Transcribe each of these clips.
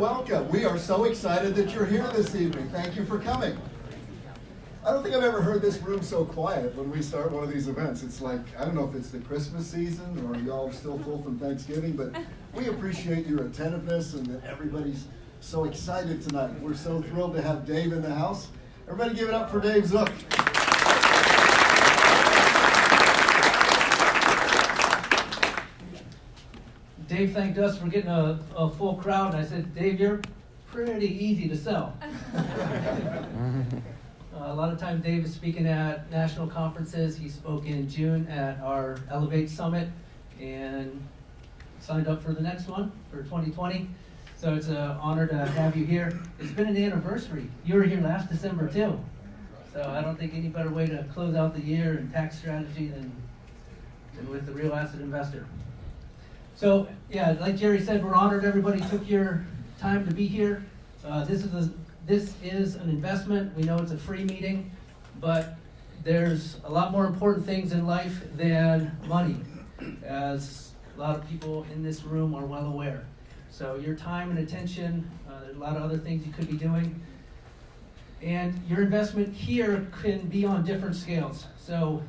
welcome. We are so excited that you're here this evening. Thank you for coming. I don't think I've ever heard this room so quiet when we start one of these events. It's like, I don't know if it's the Christmas season or y'all are still full from Thanksgiving, but we appreciate your attentiveness and that everybody's so excited tonight. We're so thrilled to have Dave in the house. Everybody give it up for Dave Zook. Dave thanked us for getting a full crowd, and I said, Dave, you're pretty easy to sell. A lot of times Dave is speaking at national conferences. He spoke in June at our Elevate Summit and signed up for the next one for 2020. So it's an honor to have you here. It's been an anniversary. You were here last December too. So I don't think any better way to close out the year in tax strategy than with the real asset investor. So yeah, like Jerry said, we're honored everybody took your time to be here. This is an investment. We know it's a free meeting, but there's a lot more important things in life than money, as a lot of people in this room are well aware. So your time and attention, there's a lot of other things you could be doing. And your investment here can be on different scales. So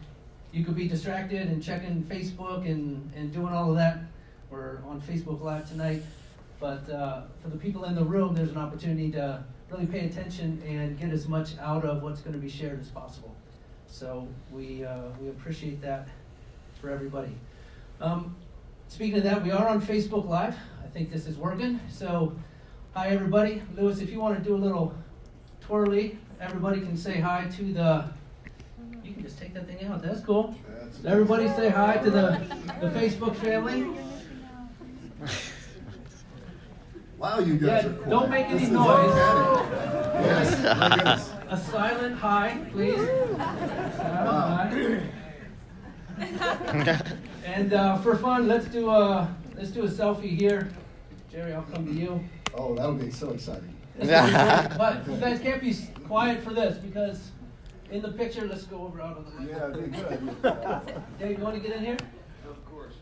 you could be distracted and checking Facebook and doing all of that. We're on Facebook Live tonight. But for the people in the room, there's an opportunity to really pay attention and get as much out of what's going to be shared as possible. So we appreciate that for everybody. Speaking of that, we are on Facebook Live. I think this is working. So hi everybody. Lewis, if you want to do a little twirly, everybody can say hi to the, you can just take that thing out. That's cool. Everybody say hi to the Facebook family. Wow, you guys are cool. Don't make any noise. Yes, my goodness. A silent hi, please. Silent hi. And for fun, let's do a selfie here. Jerry, I'll come to you. Oh, that'll be so exciting. But you guys can't be quiet for this because in the picture, let's go over out of the way. Yeah, that'd be a good idea. Dave, you want to get in here? Of course.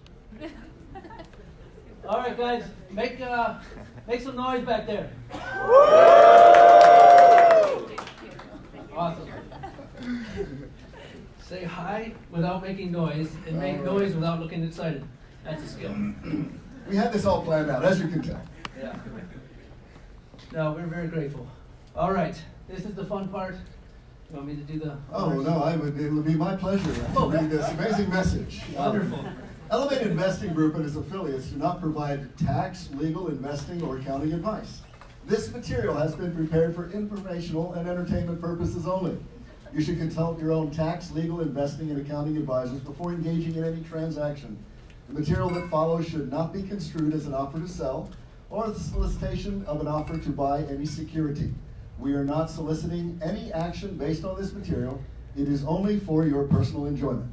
All right, guys, make some noise back there. Awesome. Say hi without making noise, and make noise without looking excited. That's a skill. We had this all planned out, as you can tell. Yeah. No, we're very grateful. All right, this is the fun part. You want me to do the honors? Oh, no, it would be my pleasure to read this amazing message. Wonderful. Elevate Investing Group and its affiliates do not provide tax, legal, investing, or accounting advice. This material has been prepared for informational and entertainment purposes only. You should consult your own tax, legal, investing, and accounting advisors before engaging in any transaction. The material that follows should not be construed as an offer to sell or the solicitation of an offer to buy any security. We are not soliciting any action based on this material. It is only for your personal enjoyment.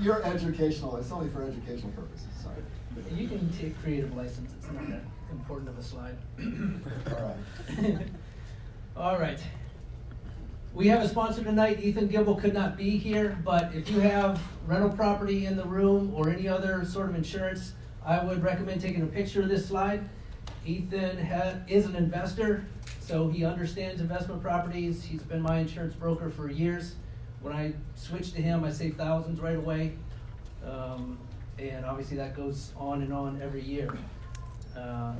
You're educational. It's only for educational purposes. Sorry. You can take creative license. It's not that important of a slide. All right. All right. We have a sponsor tonight. Ethan Gibble could not be here, but if you have rental property in the room or any other sort of insurance, I would recommend taking a picture of this slide. Ethan is an investor, so he understands investment properties. He's been my insurance broker for years. When I switched to him, I saved thousands right away. And obviously that goes on and on every year. The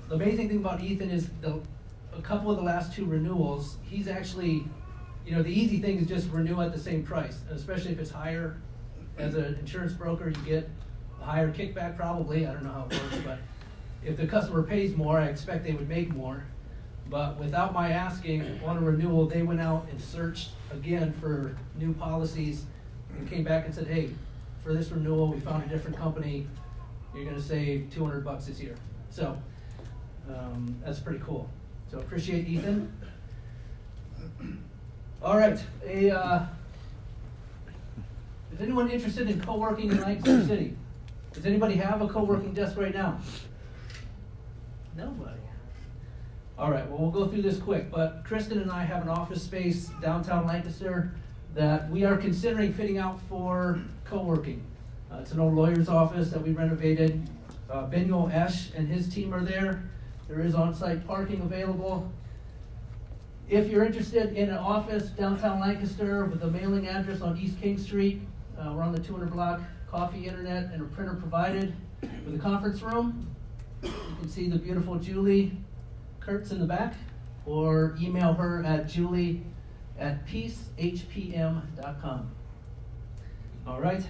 amazing thing about Ethan is a couple of the last two renewals, he's actually, the easy thing is just renew at the same price, especially if it's higher. As an insurance broker, you get a higher kickback probably. I don't know how it works, but if the customer pays more, I expect they would make more. But without my asking on a renewal, they went out and searched again for new policies and came back and said, hey, for this renewal, we found a different company. You're going to save $200 this year. So that's pretty cool. So appreciate Ethan. All right. Is anyone interested in co-working in Lancaster City? Does anybody have a co-working desk right now? Nobody. All right, well, we'll go through this quick, but Kristen and I have an office space downtown Lancaster that we are considering fitting out for co-working. It's an old lawyer's office that we renovated Benuel Esch and his team are there. There is on-site parking available. If you're interested in an office downtown Lancaster with a mailing address on East King Street, we're on the 200 block, coffee, internet, and a printer provided with a conference room. You can see the beautiful Julie Kurtz in the back, or email her at julie@peacehpm.com. All right.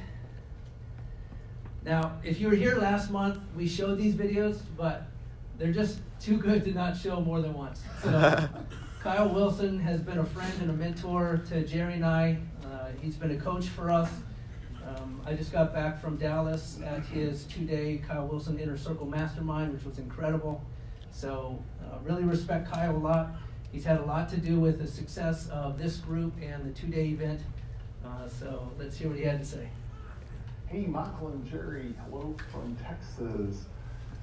Now, if you were here last month, we showed these videos, but they're just too good to not show more than once. So Kyle Wilson has been a friend and a mentor to Jerry and I. He's been a coach for us. I just got back from Dallas at his 2-day Kyle Wilson Inner Circle Mastermind, which was incredible. So really respect Kyle a lot. He's had a lot to do with the success of this group and the 2-day event. So let's hear what he had to say. Hey, Michael and Jerry, hello from Texas.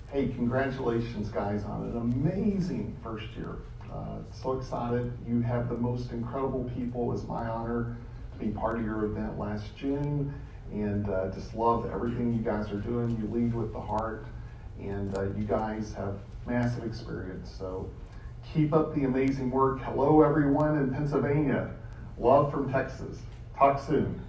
Hey, congratulations, guys, on an amazing first year. So excited. You have the most incredible people. It was my honor to be part of your event last June, and just love everything you guys are doing. You lead with the heart, and you guys have massive experience. So keep up the amazing work. Hello, everyone in Pennsylvania. Love from Texas. Talk soon.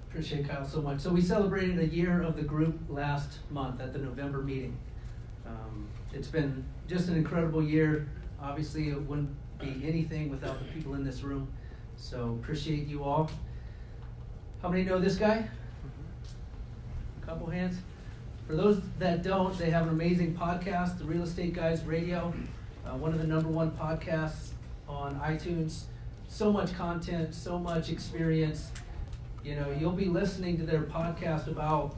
Appreciate Kyle so much. So we celebrated a year of the group last month at the November meeting. It's been just an incredible year. Obviously, it wouldn't be anything without the people in this room. So appreciate you all. How many know this guy? A couple hands. For those that don't, they have an amazing podcast, the Real Estate Guys Radio, one of the #1 podcasts on iTunes. So much content, so much experience. You know, you'll be listening to their podcast about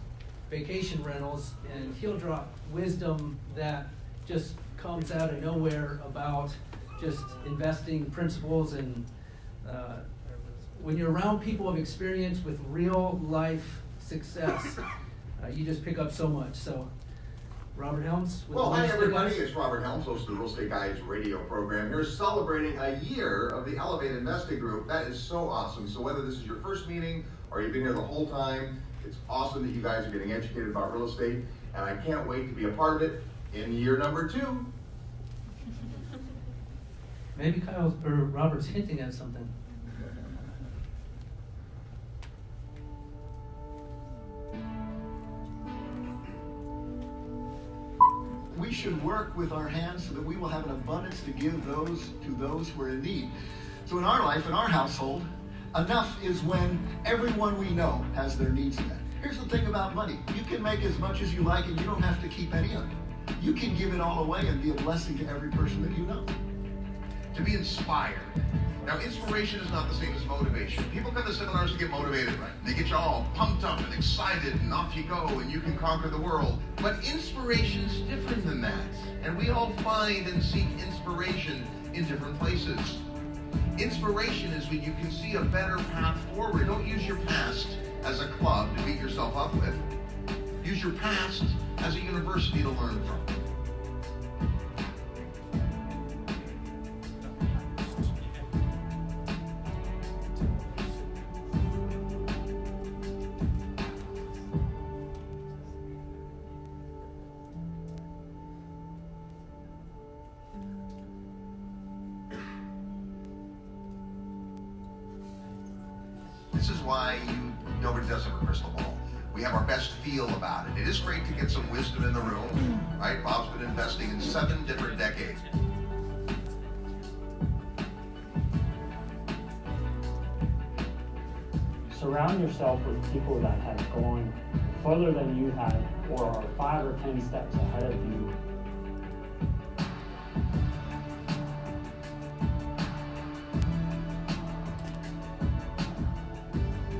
vacation rentals, and he'll drop wisdom that just comes out of nowhere about just investing principles. And when you're around people of experience with real life success, you just pick up so much. So, Robert Helms. With Well, the hi Real Estate everybody, Guys. it's Robert Helms, host of the Real Estate Guys radio program. Here celebrating a year of the Elevated Investing Group. That is so awesome. So whether this is your first meeting or you've been here the whole time, it's awesome that you guys are getting educated about real estate, and I can't wait to be a part of it in year number 2. Maybe Kyle or Robert's hinting at something. We should work with our hands so that we will have an abundance to give to those who are in need. So in our life, in our household, enough is when everyone we know has their needs met. Here's the thing about money. You can make as much as you like and you don't have to keep any of it. You can give it all away and be a blessing to every person that you know. To be inspired. Now, inspiration is not the same as motivation. People come to seminars to get motivated, right? They get you all pumped up and excited, and off you go, and you can conquer the world. But inspiration's different than that. And we all find and seek inspiration in different places. Inspiration is when you can see a better path forward. Don't use your past as a club to beat yourself up with. Use your past as a university to learn from. This is why nobody does have a crystal ball. We have our best feel about it. It is great to get some wisdom in the room, right? Bob's been investing in 7 different decades. Surround yourself with people that have gone further than you have or are 5 or 10 steps ahead of you.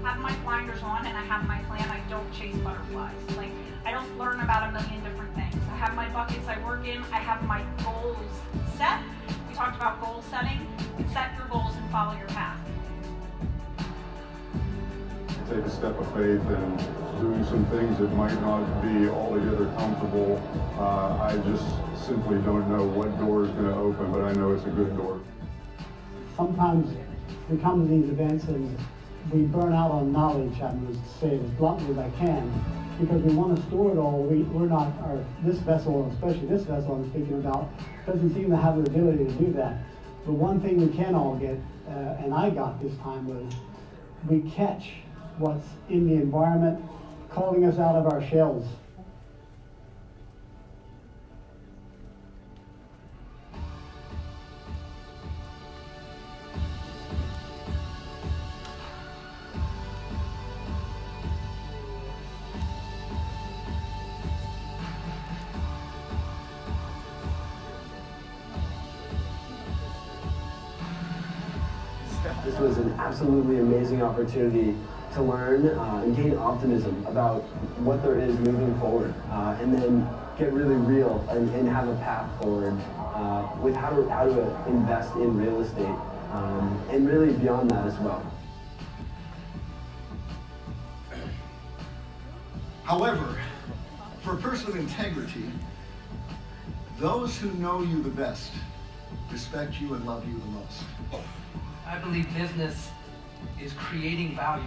Have my blinders on and I have my plan. I don't chase butterflies. Like, I don't learn about a million different things. I have my buckets I work in. I have my goals set. We talked about goal setting. Set your goals and follow your path. Take a step of faith and doing some things that might not be altogether comfortable. I just simply don't know what door is going to open, but I know it's a good door. Sometimes we come to these events and we burn out on knowledge. I'm going to say it as bluntly as I can. because we want to store it all. We're not, this vessel, especially this vessel I'm speaking about, doesn't seem to have the ability to do that. But one thing we can all get, and I got this time, was we catch what's in the environment calling us out of our shells. This was an absolutely amazing opportunity to learn and gain optimism about what there is moving forward, and then get really real and have a path forward with how to invest in real estate, and really beyond that as well. However, for a person of integrity, those who know you the best respect you and love you the most. I believe business is creating value.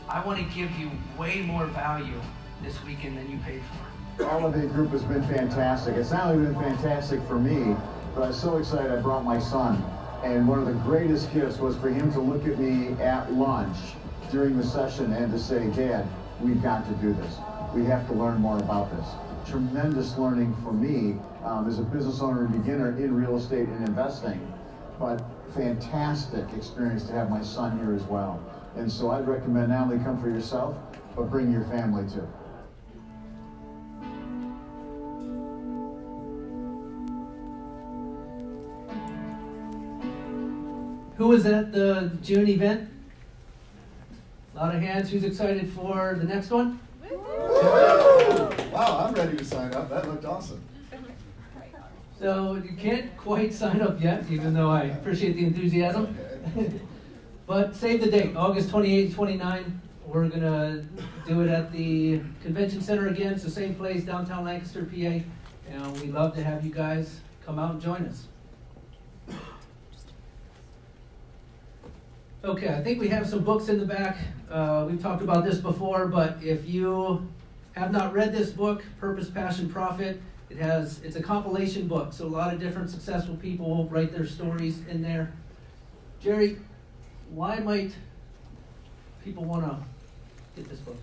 I want to give you way more value this weekend than you paid for. The Elevate group has been fantastic. It's not only been fantastic for me, but I was so excited I brought my son. And one of the greatest gifts was for him to look at me at lunch during the session and to say, Dad, we've got to do this. We have to learn more about this. Tremendous learning for me as a business owner and beginner in real estate and investing, but fantastic experience to have my son here as well. And so I'd recommend not only come for yourself, but bring your family too. Who was at the June event? A lot of hands. Who's excited for the next one? Wow, I'm ready to sign up. That looked awesome. So you can't quite sign up yet, even though I appreciate the enthusiasm. But save the date, August 28, 29. We're going to do it at the Convention Center again. It's the same place, downtown Lancaster, PA. And we'd love to have you guys come out and join us. Okay, I think we have some books in the back. We've talked about this before, but if you have not read this book, Purpose, Passion, Profit, it's a compilation book, so a lot of different successful people write their stories in there. Jerry, why might people want to get this book?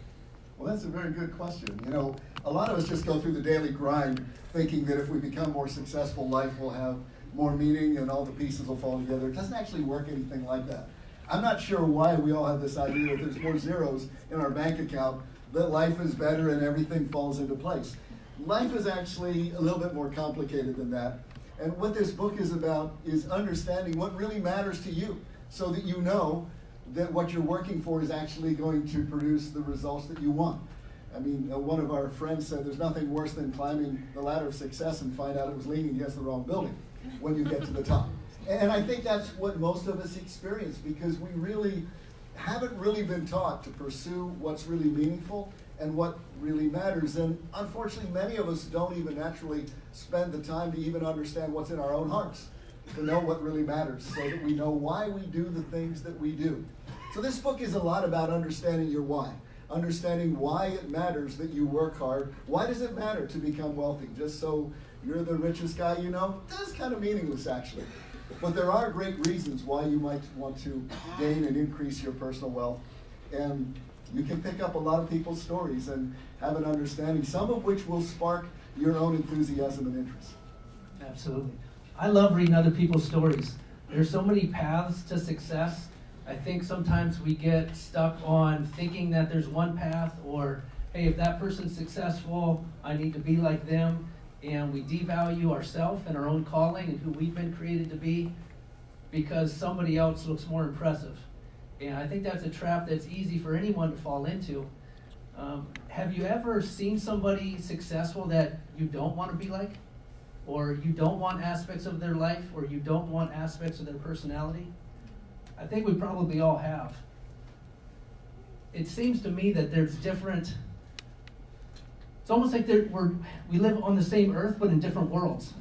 Well, that's a very good question. You know, a lot of us just go through the daily grind thinking that if we become more successful, life will have more meaning and all the pieces will fall together. It doesn't actually work anything like that. I'm not sure why we all have this idea that there's more zeros in our bank account, that life is better and everything falls into place. Life is actually a little bit more complicated than that. And what this book is about is understanding what really matters to you so that you know that what you're working for is actually going to produce the results that you want. I mean, one of our friends said there's nothing worse than climbing the ladder of success and find out it was leaning against the wrong building when you get to the top. And I think that's what most of us experience because we really haven't really been taught to pursue what's really meaningful and what really matters. And unfortunately, many of us don't even naturally spend the time to even understand what's in our own hearts, to know what really matters, so that we know why we do the things that we do. So this book is a lot about understanding your why, understanding why it matters that you work hard. Why does it matter to become wealthy? Just so you're the richest guy you know? That's kind of meaningless, actually. But there are great reasons why you might want to gain and increase your personal wealth. And you can pick up a lot of people's stories and have an understanding, some of which will spark your own enthusiasm and interest. Absolutely. I love reading other people's stories. There's so many paths to success. I think sometimes we get stuck on thinking that there's one path, or, hey, if that person's successful, I need to be like them. And we devalue ourselves and our own calling and who we've been created to be because somebody else looks more impressive. And I think that's a trap that's easy for anyone to fall into. Have you ever seen somebody successful that you don't want to be like? Or you don't want aspects of their life, or you don't want aspects of their personality? I think we probably all have. It seems to me that there's different, it's almost like we live on the same earth, but in different worlds.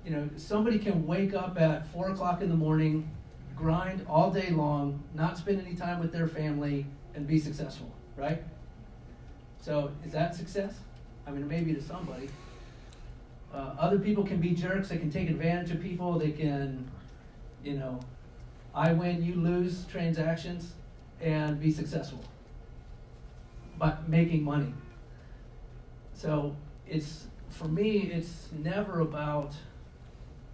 You know, somebody can wake up at 4 o'clock in the morning, grind all day long, not spend any time with their family, and be successful, right? So is that success? I mean, maybe to somebody. Other people can be jerks. They can take advantage of people. They can, you know, I win, you lose transactions and be successful, but making money. So it's, for me, it's never about,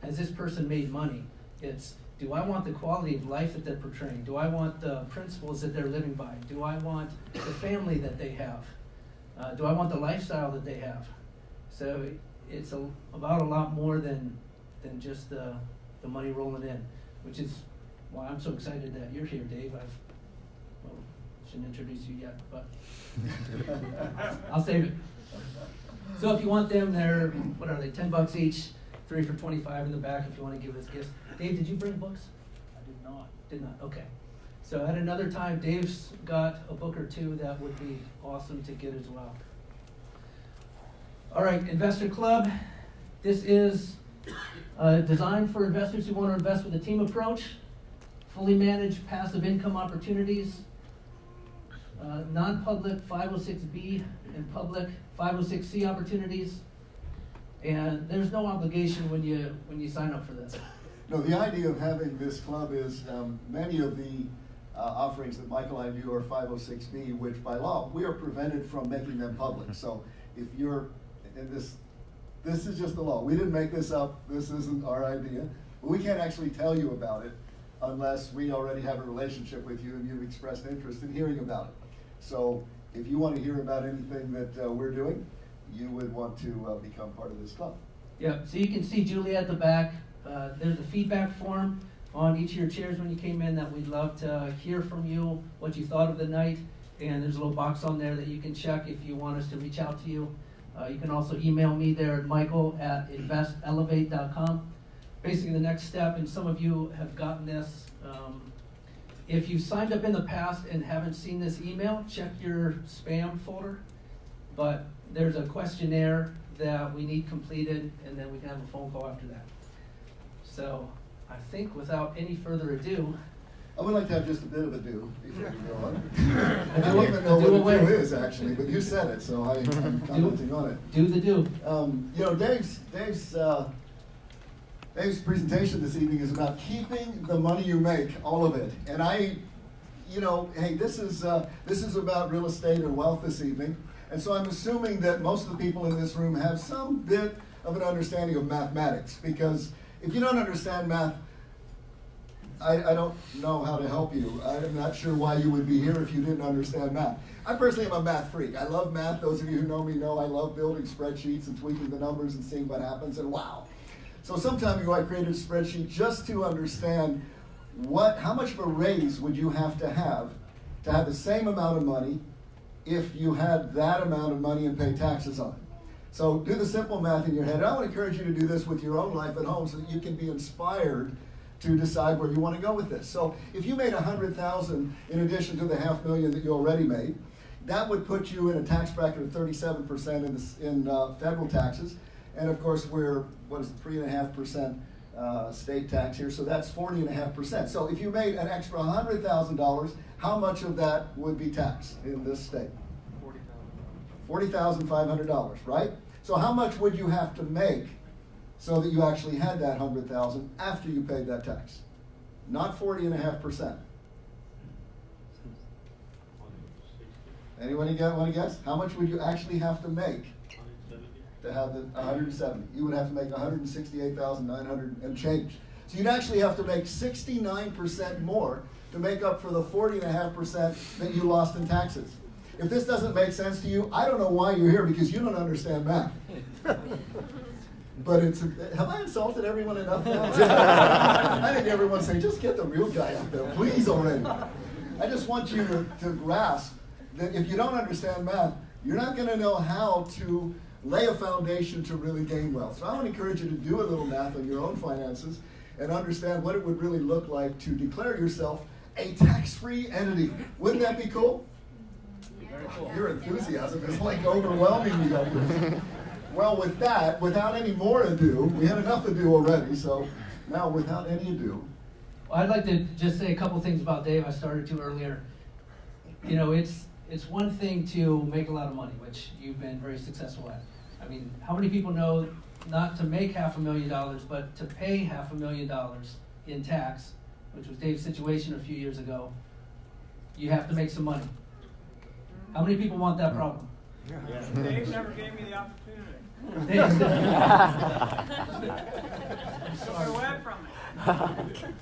has this person made money? It's, do I want the quality of life that they're portraying? Do I want the principles that they're living by? Do I want the family that they have? Do I want the lifestyle that they have? So it's about a lot more than just the money rolling in, which is why I'm so excited that you're here, Dave. Shouldn't introduce you yet, but I'll save it. So if you want them, they're, what are they, $10 each, 3 for $25 in the back if you want to give us gifts. Dave, did you bring books? I did not. Did not, okay. So at another time, Dave's got a book or two that would be awesome to get as well. All right, Investor Club. This is designed for investors who want to invest with a team approach, fully managed passive income opportunities, non-public 506B and public 506C opportunities, and there's no obligation when you sign up for this. No, the idea of having this club is many of the offerings that Michael and I do are 506B, which by law we are prevented from making them public. So if you're in this is just the law. We didn't make this up. This isn't our idea. But we can't actually tell you about it unless we already have a relationship with you and you've expressed interest in hearing about it. So if you want to hear about anything that we're doing, you would want to become part of this club. Yeah, so you can see Julie at the back. There's a feedback form on each of your chairs when you came in that we'd love to hear from you, what you thought of the night. And there's a little box on there that you can check if you want us to reach out to you. You can also email me there at michael@investelevate.com. Basically the next step, and some of you have gotten this, if you signed up in the past and haven't seen this email, check your spam folder. But there's a questionnaire that we need completed, and then we can have a phone call after that. So I think without any further ado, I would like to have just a bit of a do before we go on. I don't even know what a do is actually, but you said it, so I'm commenting on it. Do the do. You know, Dave's presentation this evening is about keeping the money you make, all of it. And you know, hey, this is about real estate and wealth this evening. And so I'm assuming that most of the people in this room have some bit of an understanding of mathematics, because if you don't understand math, I don't know how to help you. I'm not sure why you would be here if you didn't understand math. I personally am a math freak. I love math. Those of you who know me know I love building spreadsheets and tweaking the numbers and seeing what happens, and wow. So some time ago I created a spreadsheet just to understand how much of a raise would you have to have the same amount of money if you had that amount of money and pay taxes on it. So do the simple math in your head. I want to encourage you to do this with your own life at home so that you can be inspired to decide where you want to go with this. So if you made $100,000 in addition to the $500,000 that you already made, that would put you in a tax bracket of 37% in federal taxes. And of course we're, 3.5% state tax here, so that's 40.5%. So if you made an extra $100,000, how much of that would be taxed in this state? $40,500, right? So how much would you have to make so that you actually had that $100,000 after you paid that tax? Not 40.5%. Anyone want to guess? How much would you actually have to make to have the 170? You would have to make 168,900 and change. So you'd actually have to make 69% more to make up for the 40.5% that you lost in taxes. If this doesn't make sense to you, I don't know why you're here, because you don't understand math. But have I insulted everyone enough now? I think everyone's saying, just get the real guy up there, please already. I just want you to grasp that if you don't understand math, you're not going to know how to lay a foundation to really gain wealth. So I want to encourage you to do a little math on your own finances and understand what it would really look like to declare yourself a tax-free entity. Wouldn't that be cool? Cool. Your enthusiasm is like overwhelming me up here. Well, with that, without any more ado, we had enough ado already, so now without any ado. Well, I'd like to just say a couple things about Dave. I started to earlier. You know, it's it's one thing to make a lot of money, which you've been very successful at. I mean, how many people know not to make $500,000, but to pay $500,000 in tax, which was Dave's situation a few years ago? You have to make some money. How many people want that problem? Dave never gave me the opportunity. Took away from it.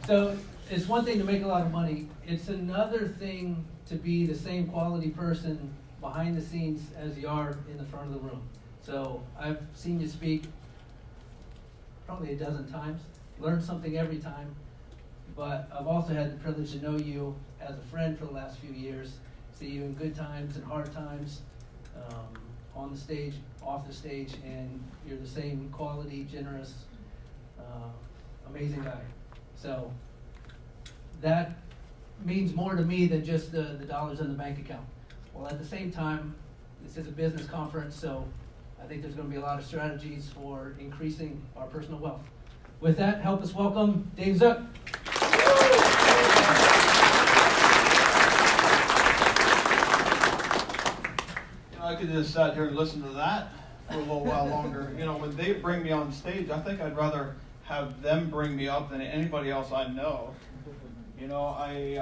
So it's one thing to make a lot of money. It's another thing to be the same quality person behind the scenes as you are in the front of the room. So I've seen you speak probably a dozen times, learned something every time, but I've also had the privilege to know you as a friend for the last few years, see you in good times and hard times, on the stage, off the stage, and you're the same quality, generous, amazing guy. So that means more to me than just the dollars in the bank account. Well, at the same time, this is a business conference, so I think there's going to be a lot of strategies for increasing our personal wealth. With that, help us welcome Dave Zook. I could just sit here and listen to that for a little while longer. You know, when they bring me on stage, I think I'd rather have them bring me up than anybody else I know. You know, I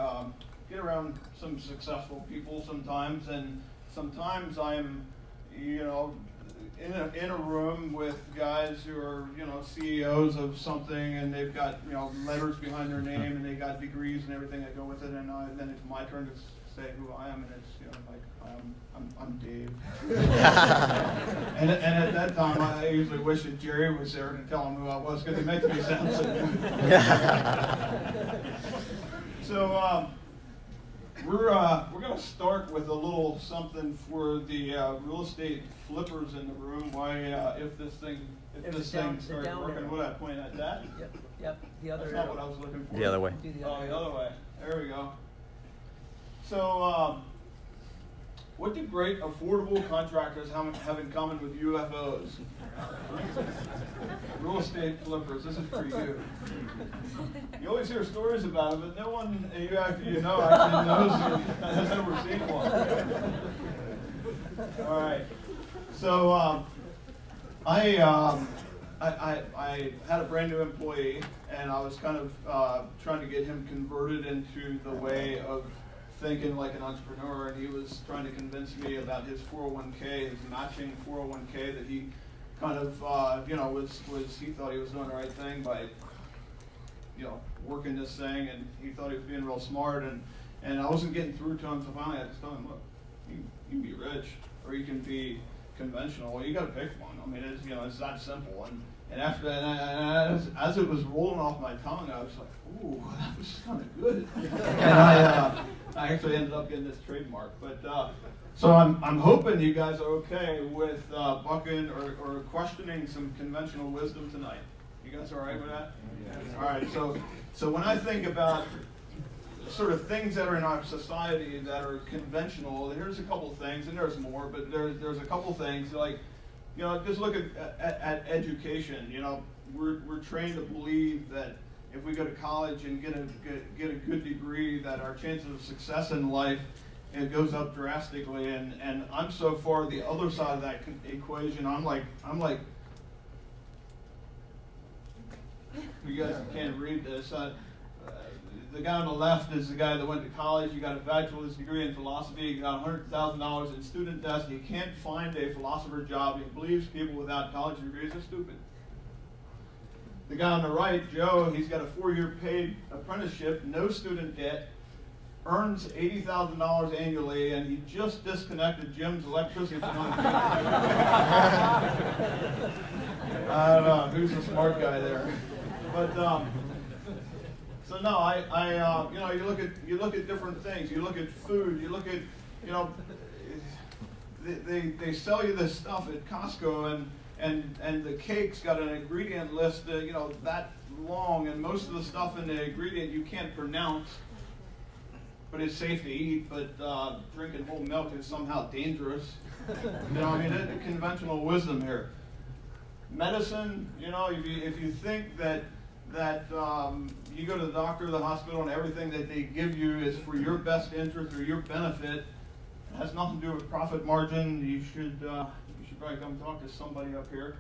get around some successful people sometimes, and sometimes I'm, you know, in a room with guys who are, you know, CEOs of something, and they've got, you know, letters behind their name, and they got degrees and everything that go with it, and then it's my turn to say who I am, and it's, you know, like, I'm Dave. and at that time, I usually wish that Jerry was there to tell him who I was, because it makes me sound so good. So we're going to start with a little something for the real estate flippers in the room. Why, if this thing starts working, what I point at that? Yep. The other. That's not what I was looking for. The other way. The other way. There we go. So, what do great affordable contractors have in common with UFOs? Real estate flippers, this is for you. You always hear stories about it, but no one you know actually knows or has ever seen one. All right. So I had a brand new employee, and I was kind of trying to get him converted into the way of thinking like an entrepreneur, and he was trying to convince me about his 401k, his matching 401k that he kind of, you know, was he thought he was doing the right thing by, you know, working this thing, and he thought he was being real smart, and I wasn't getting through to him, so finally I had to tell him, look, you can be rich, or you can be conventional. Well, you got to pick one. I mean, it's, you know, it's that simple. And after that, and as it was rolling off my tongue, I was like, ooh, that was kind of good. And I actually ended up getting this trademark. But so I'm hoping you guys are okay with bucking or questioning some conventional wisdom tonight. You guys all right with that? Yeah. All right. So when I think about sort of things that are in our society that are conventional, here's a couple things, and there's more, but there's a couple things like, you know, just look at education. You know, we're trained to believe that if we go to college and get a good degree, that our chances of success in life, it goes up drastically. And I'm so far the other side of that equation. I'm like, you guys can't read this. The guy on the left is the guy that went to college. He got a bachelor's degree in philosophy. He got $100,000 in student debt. He can't find a philosopher job. He believes people without college degrees are stupid. The guy on the right, Joe, he's got a 4-year paid apprenticeship, no student debt, earns $80,000 annually, and he just disconnected Jim's electricity from I don't know who's the smart guy there, but so no, you know, you look at different things. You look at food. You look at, you know, they sell you this stuff at Costco, and the cake's got an ingredient list, you know, that long, and most of the stuff in the ingredient you can't pronounce, but it's safe to eat. But drinking whole milk is somehow dangerous. You know, I mean, it's conventional wisdom here. Medicine, you know, if you think that that you go to the doctor, the hospital, and everything that they give you is for your best interest or your benefit. It has nothing to do with profit margin. You should probably come talk to somebody up here.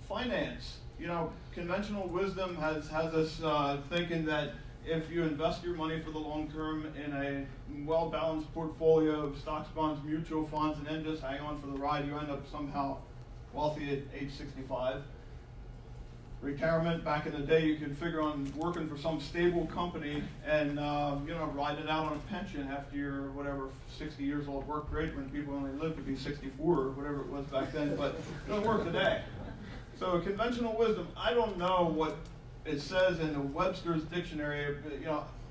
Finance. You know, conventional wisdom has us thinking that if you invest your money for the long term in a well-balanced portfolio of stocks, bonds, mutual funds, and then just hang on for the ride, you end up somehow wealthy at age 65. Retirement, back in the day, you could figure on working for some stable company and ride it out on a pension after you're whatever 60 years old. Worked great when people only lived to be 64 or whatever it was back then, but it doesn't work today. So conventional wisdom, I don't know what it says in the Webster's dictionary,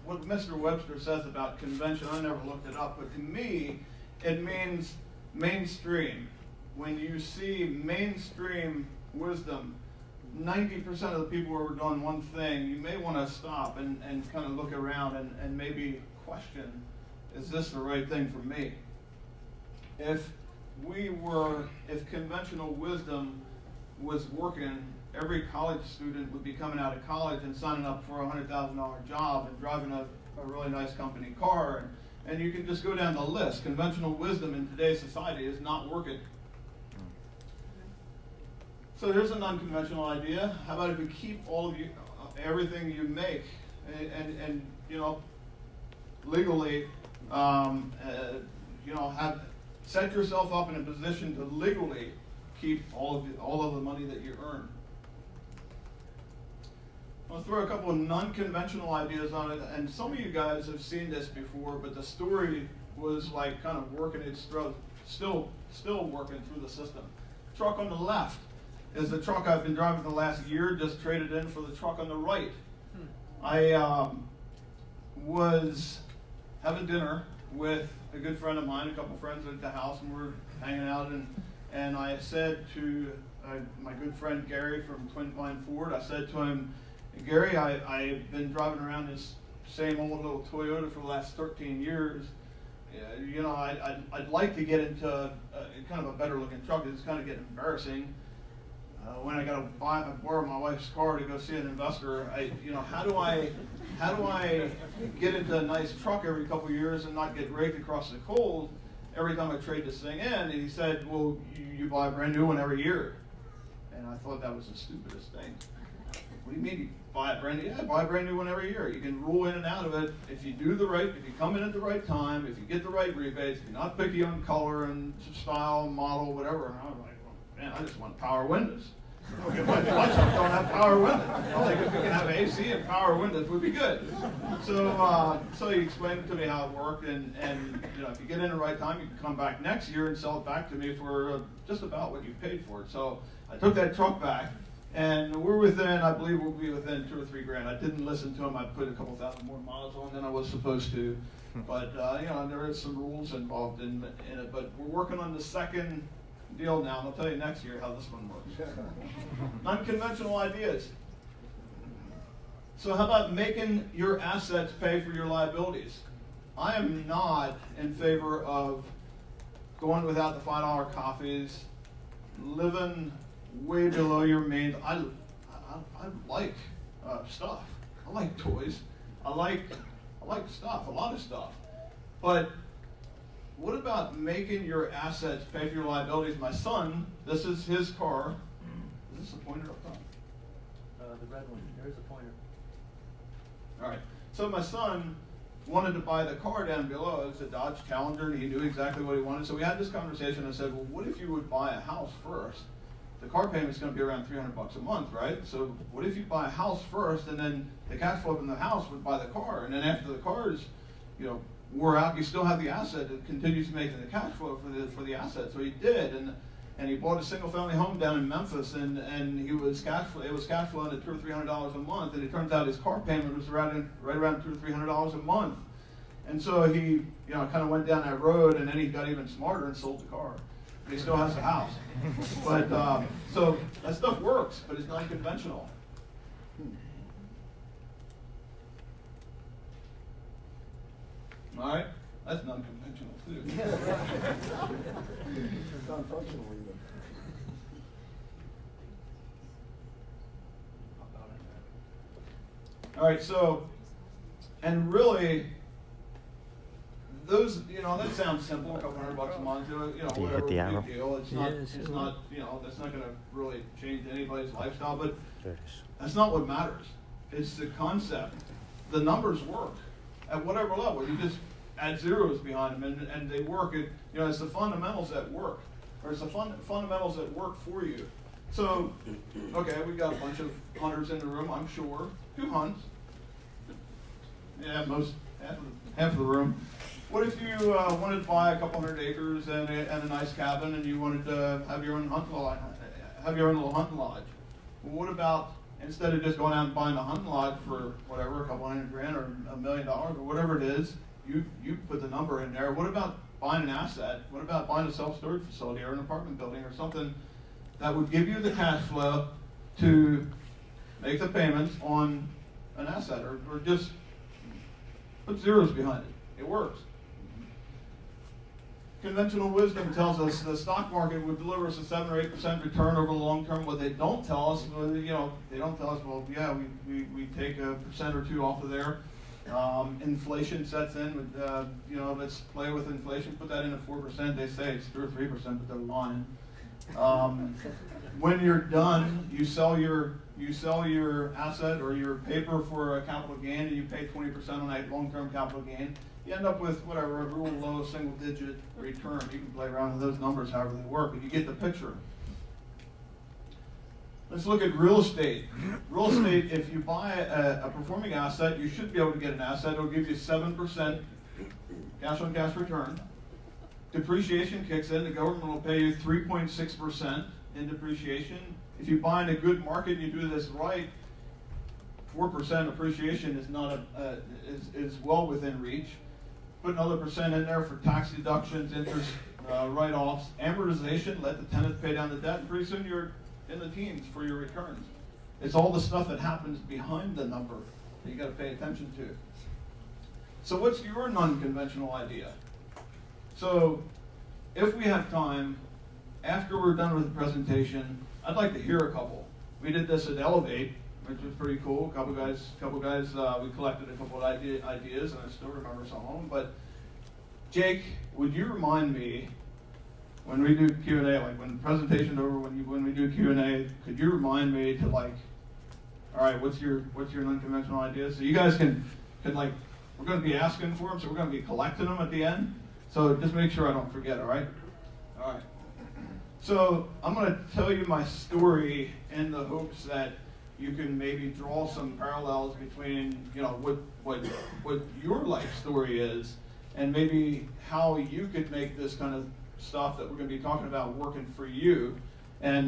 what Mr. Webster says about convention. I never looked it up, but to me, it means mainstream. When you see mainstream wisdom, 90% of the people who are doing one thing, you may want to stop and kind of look around and maybe question, is this the right thing for me? If conventional wisdom was working, every college student would be coming out of college and signing up for a $100,000 job and driving a really nice company car. And you can just go down the list. Conventional wisdom in today's society is not working. So here's an unconventional idea. How about if you keep everything you make and legally, set yourself up in a position to legally keep all of the money that you earn. I'll throw a couple of non-conventional ideas on it, and some of you guys have seen this before, but the story was like kind of working its throat, still working through the system. Truck on the left is the truck I've been driving for the last year, just traded in for the truck on the right. I was having dinner with a good friend of mine, a couple friends at the house, and we're hanging out, and I said to my good friend Gary from Twin Pine Ford, I said to him, Gary, I've been driving around this same old little Toyota for the last 13 years. I'd like to get into kind of a better looking truck. It's kind of getting embarrassing. When I got to borrow my wife's car to go see an investor, how do I get into a nice truck every couple of years and not get raked across the coals every time I trade this thing in? And he said, well, you buy a brand new one every year. And I thought that was the stupidest thing. What do you mean you buy a brand new? Yeah, buy a brand new one every year. You can roll in and out of it if you come in at the right time, if you get the right rebates, if you're not picky on color and style, model, whatever. And I was like, well, man, I just want power windows. Okay, my truck don't have power windows. I think if we can have AC and power windows, would be good. So he explained to me how it worked, and if you get in the right time, you can come back next year and sell it back to me for just about what you paid for it. So I took that truck back, and I believe we'll be within $2 or $3 grand. I didn't listen to him. I put a couple thousand more miles on than I was supposed to, but there is some rules involved in it. But we're working on the second deal now, and I'll tell you next year how this one works. Unconventional ideas. So how about making your assets pay for your liabilities? I am not in favor of going without the $5 coffees, living way below your means. I like stuff. I like toys. I like stuff, a lot of stuff. But what about making your assets pay for your liabilities? My son, this is his car. Is this a pointer up top? The red one. There's a pointer. All right. So my son wanted to buy the car down below. It's a Dodge Challenger, and he knew exactly what he wanted. So we had this conversation. I said, well, what if you would buy a house first? The car payment's going to be around $300 a month, right? So what if you buy a house first, and then the cash flow from the house would buy the car, and then after the car's, wore out, you still have the asset that continues to make the cash flow for the asset. So he did, and he bought a single-family home down in Memphis, and it was cash flowing at $200 or $300 a month, and it turns out his car payment was right around $200 or $300 a month. And so he kind of went down that road, and then he got even smarter and sold the car. But he still has the house. But so that stuff works, but it's not conventional. All right, that's non-conventional too. Non-functional even. All right, so, and really, those, you know, that sounds simple, a couple $100 a month, you know, whatever, big deal. It's not, you know, that's not going to really change anybody's lifestyle, but that's not what matters. It's the concept. The numbers work at whatever level. You just add zeros behind them, and they work. You know, it's the fundamentals that work, or it's the fundamentals that work for you. So, okay, we got a bunch of hunters in the room, I'm sure. Who hunts? Yeah, half of the room. What if you wanted to buy a couple hundred acres and a nice cabin, and you wanted to have your own hunting lodge, have your own little hunting lodge? Well, what about, instead of just going out and buying a hunting lodge for whatever, a couple $100,000 or $1 million or whatever it is, you put the number in there. What about buying an asset? What about buying a self-storage facility or an apartment building or something that would give you the cash flow to make the payments on an asset, or just put zeros behind it? It works. Conventional wisdom tells us the stock market would deliver us a 7 or 8% return over the long term. What they don't tell us, you know, they don't tell us, well, yeah, we take a % or 2 off of there. Inflation sets in. You know, let's play with inflation. Put that in at 4%. They say it's 2 or 3%, but they're lying. When you're done, you sell your asset or your paper for a capital gain, and you pay 20% on that long-term capital gain. You end up with whatever, a real low single-digit return. You can play around with those numbers however they work, but you get the picture. Let's look at real estate. Real estate, if you buy a performing asset, you should be able to get an asset. It'll give you 7% cash-on-cash return. Depreciation kicks in. The government will pay you 3.6% in depreciation. If you buy in a good market and you do this right, 4% appreciation is not is well within reach. Put another % in there for tax deductions, interest write-offs, amortization. Let the tenant pay down the debt, and pretty soon you're in the teens for your returns. It's all the stuff that happens behind the number that you got to pay attention to. So what's your non-conventional idea? So if we have time, after we're done with the presentation, I'd like to hear a couple. We did this at Elevate, which was pretty cool. A couple guys, we collected a couple of ideas, and I still remember some of them. But Jake, would you remind me, when we do Q&A, like when the presentation's over, when we do Q&A, could you remind me to, like, all right, what's your non-conventional idea? So you guys can like, we're going to be asking for them, so we're going to be collecting them at the end. So just make sure I don't forget, all right? All right. So I'm going to tell you my story in the hopes that you can maybe draw some parallels between, you know, what your life story is, and maybe how you could make this kind of stuff that we're going to be talking about working for you. And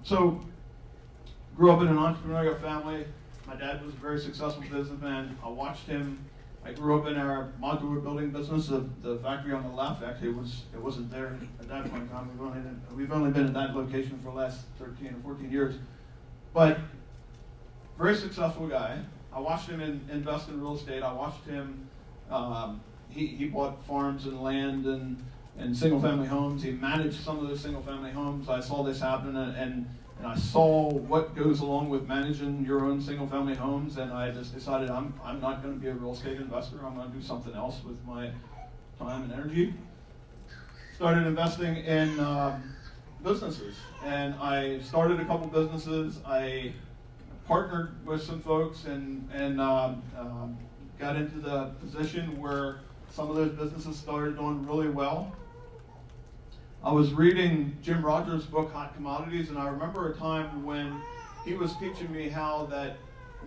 so, grew up in an entrepreneurial family. My dad was a very successful businessman. I watched him. I grew up in our modular building business. The factory on the left, actually, it wasn't there at that point in time. We've only been at that location for the last 13 or 14 years. But very successful guy. I watched him invest in real estate. I watched him, he bought farms and land and single-family homes. He managed some of those single-family homes. I saw this happen, and I saw what goes along with managing your own single-family homes, and I just decided I'm not going to be a real estate investor. I'm going to do something else with my time and energy. Started investing in businesses, and I started a couple businesses. I partnered with some folks and got into the position where some of those businesses started doing really well. I was reading Jim Rogers' book, Hot Commodities, and I remember a time when he was teaching me how that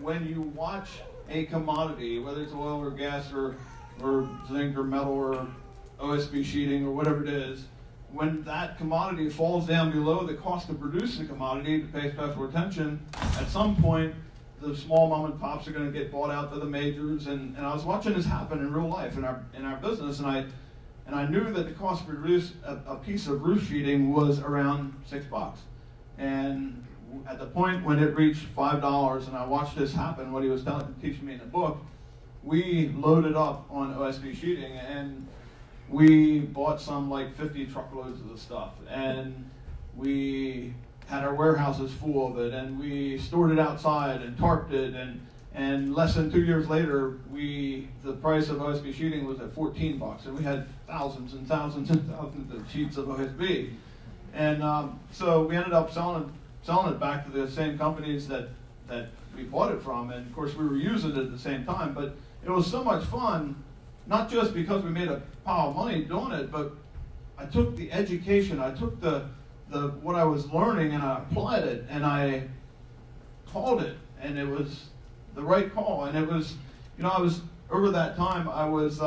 when you watch a commodity, whether it's oil or gas or zinc or metal or OSB sheeting or whatever it is, when that commodity falls down below the cost to produce the commodity, to pay special attention, at some point the small mom and pops are going to get bought out by the majors, and I was watching this happen in real life in our business, and I knew that the cost to produce a piece of roof sheeting was around $6. And at the point when it reached $5, and I watched this happen, what he was teaching me in the book, we loaded up on OSB sheeting, and we bought some like 50 truckloads of the stuff, and we had our warehouses full of it, and we stored it outside and tarped it, and And less than 2 years later, the price of OSB sheeting was at $14, and we had thousands and thousands and thousands of sheets of OSB. And so we ended up selling it back to the same companies that we bought it from, and of course we were using it at the same time. But it was so much fun, not just because we made a pile of money doing it, but I took the education, I took the what I was learning, and I applied it, and I called it, and it was the right call. And it was, I was, over that time, I was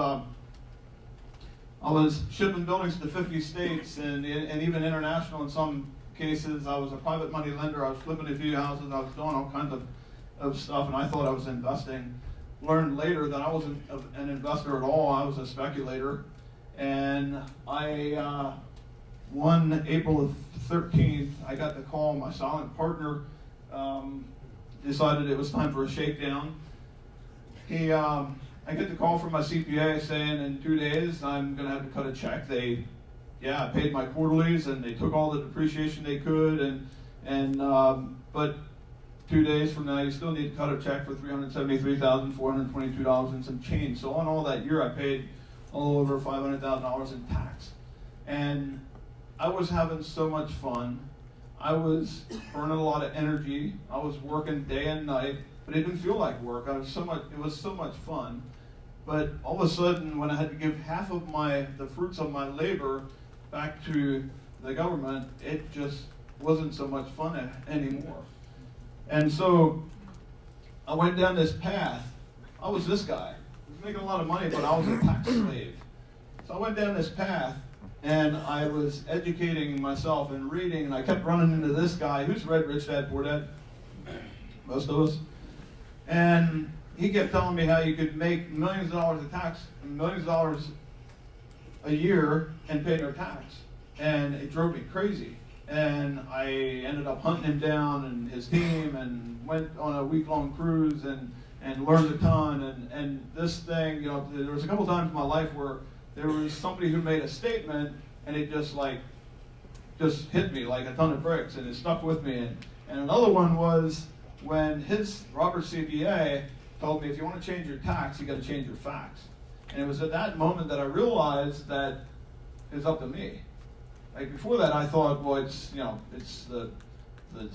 shipping buildings to 50 states and even international in some cases. I was a private money lender. I was flipping a few houses. I was doing all kinds of stuff, and I thought I was investing. Learned later that I wasn't an investor at all. I was a speculator. And one April 13th, I got the call. My silent partner decided it was time for a shakedown. I get the call from my CPA saying in 2 days I'm going to have to cut a check. I paid my quarterlies, and they took all the depreciation they could, but 2 days from now you still need to cut a check for $373,422 and some change. So on all that year I paid all over $500,000 in tax. And I was having so much fun. I was burning a lot of energy. I was working day and night, but it didn't feel like work. It was so much fun. But all of a sudden, when I had to give half of the fruits of my labor back to the government, it just wasn't so much fun anymore. And so I went down this path. I was this guy. I was making a lot of money, but I was a tax slave. So I went down this path, and I was educating myself and reading, and I kept running into this guy. Who's read Rich Dad Poor Dad? Most of us. And he kept telling me how you could make millions of dollars of tax, millions of dollars a year, and pay no tax. And it drove me crazy. And I ended up hunting him down and his team, and went on a week-long cruise and learned a ton. And this thing, there was a couple times in my life where there was somebody who made a statement, and it just hit me like a ton of bricks, and it stuck with me. And another one was when Robert CPA told me, if you want to change your tax, you got to change your facts. And it was at that moment that I realized that it's up to me. Like before that, I thought, well, it's the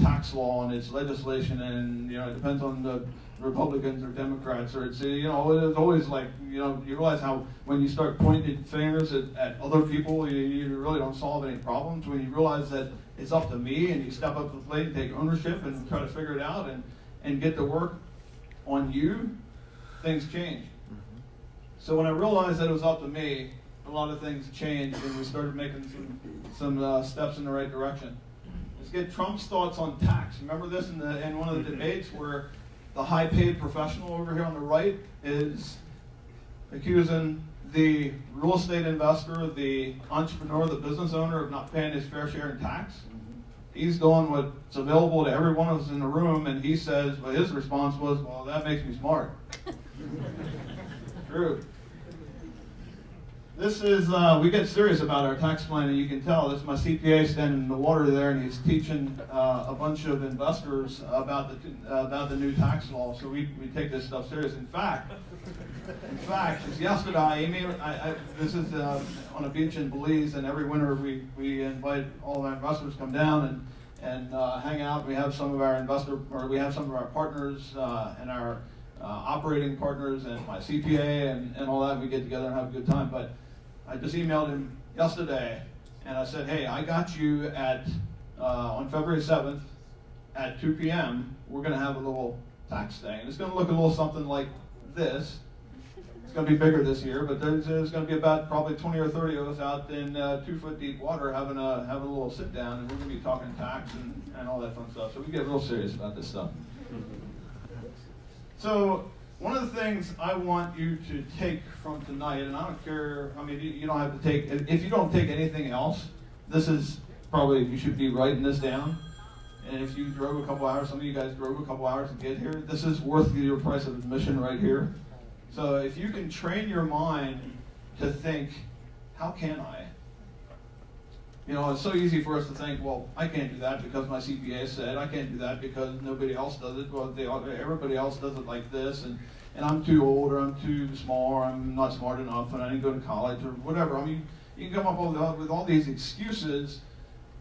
tax law and it's legislation, and it depends on the Republicans or Democrats, or it's it's always like you realize how when you start pointing fingers at other people, you really don't solve any problems. When you realize that it's up to me, and you step up to the plate and take ownership and try to figure it out and get to work on you, things change. So when I realized that it was up to me, a lot of things changed, and we started making some steps in the right direction. Let's get Trump's thoughts on tax. Remember this in one of the debates where the high-paid professional over here on the right is accusing the real estate investor, the entrepreneur, the business owner of not paying his fair share in tax. He's doing what's available to every one of us in the room, and he says, well, his response was, well, that makes me smart. True. This is, we get serious about our tax planning. You can tell. This is my CPA standing in the water there, and he's teaching a bunch of investors about the new tax law. So we take this stuff serious. In fact, just yesterday, this is on a beach in Belize, and every winter we invite all of our investors to come down and hang out. We have some of our partners and our operating partners and my CPA and all that. We get together and have a good time. But I just emailed him yesterday, and I said, hey, I got you on February 7th at 2 p.m. We're going to have a little tax thing. It's going to look a little something like this. It's going to be bigger this year, but there's going to be about probably 20 or 30 of us out in 2-foot deep water having a little sit down, and we're going to be talking tax and all that fun stuff. So we get real serious about this stuff. So one of the things I want you to take from tonight, and I don't care, you don't have to take, if you don't take anything else, this is probably, you should be writing this down. And if you drove a couple hours, some of you guys drove a couple hours to get here, this is worth your price of admission right here. So if you can train your mind to think, how can I? You know, it's so easy for us to think, well, I can't do that because my CPA said, I can't do that because nobody else does it, well, everybody else does it like this, and I'm too old, or I'm too small, or I'm not smart enough, and I didn't go to college, or whatever. I mean, you can come up with all these excuses,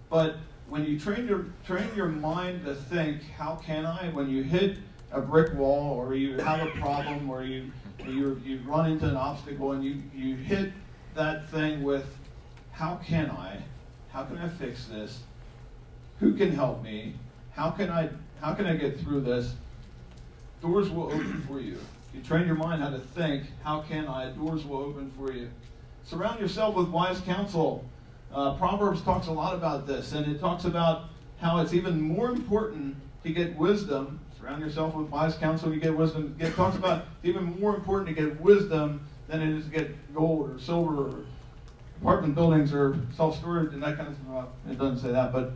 but when you train your mind to think, how can I, when you hit a brick wall, or you have a problem, or you run into an obstacle, and you hit that thing with, how can I fix this? Who can help me? How can I get through this? Doors will open for you. If you train your mind how to think, how can I? Doors will open for you. Surround yourself with wise counsel. Proverbs talks a lot about this, and it talks about how it's even more important to get wisdom. Surround yourself with wise counsel, you get wisdom. It talks about it's even more important to get wisdom than it is to get gold or silver or apartment buildings or self-storage and that kind of stuff. It doesn't say that, but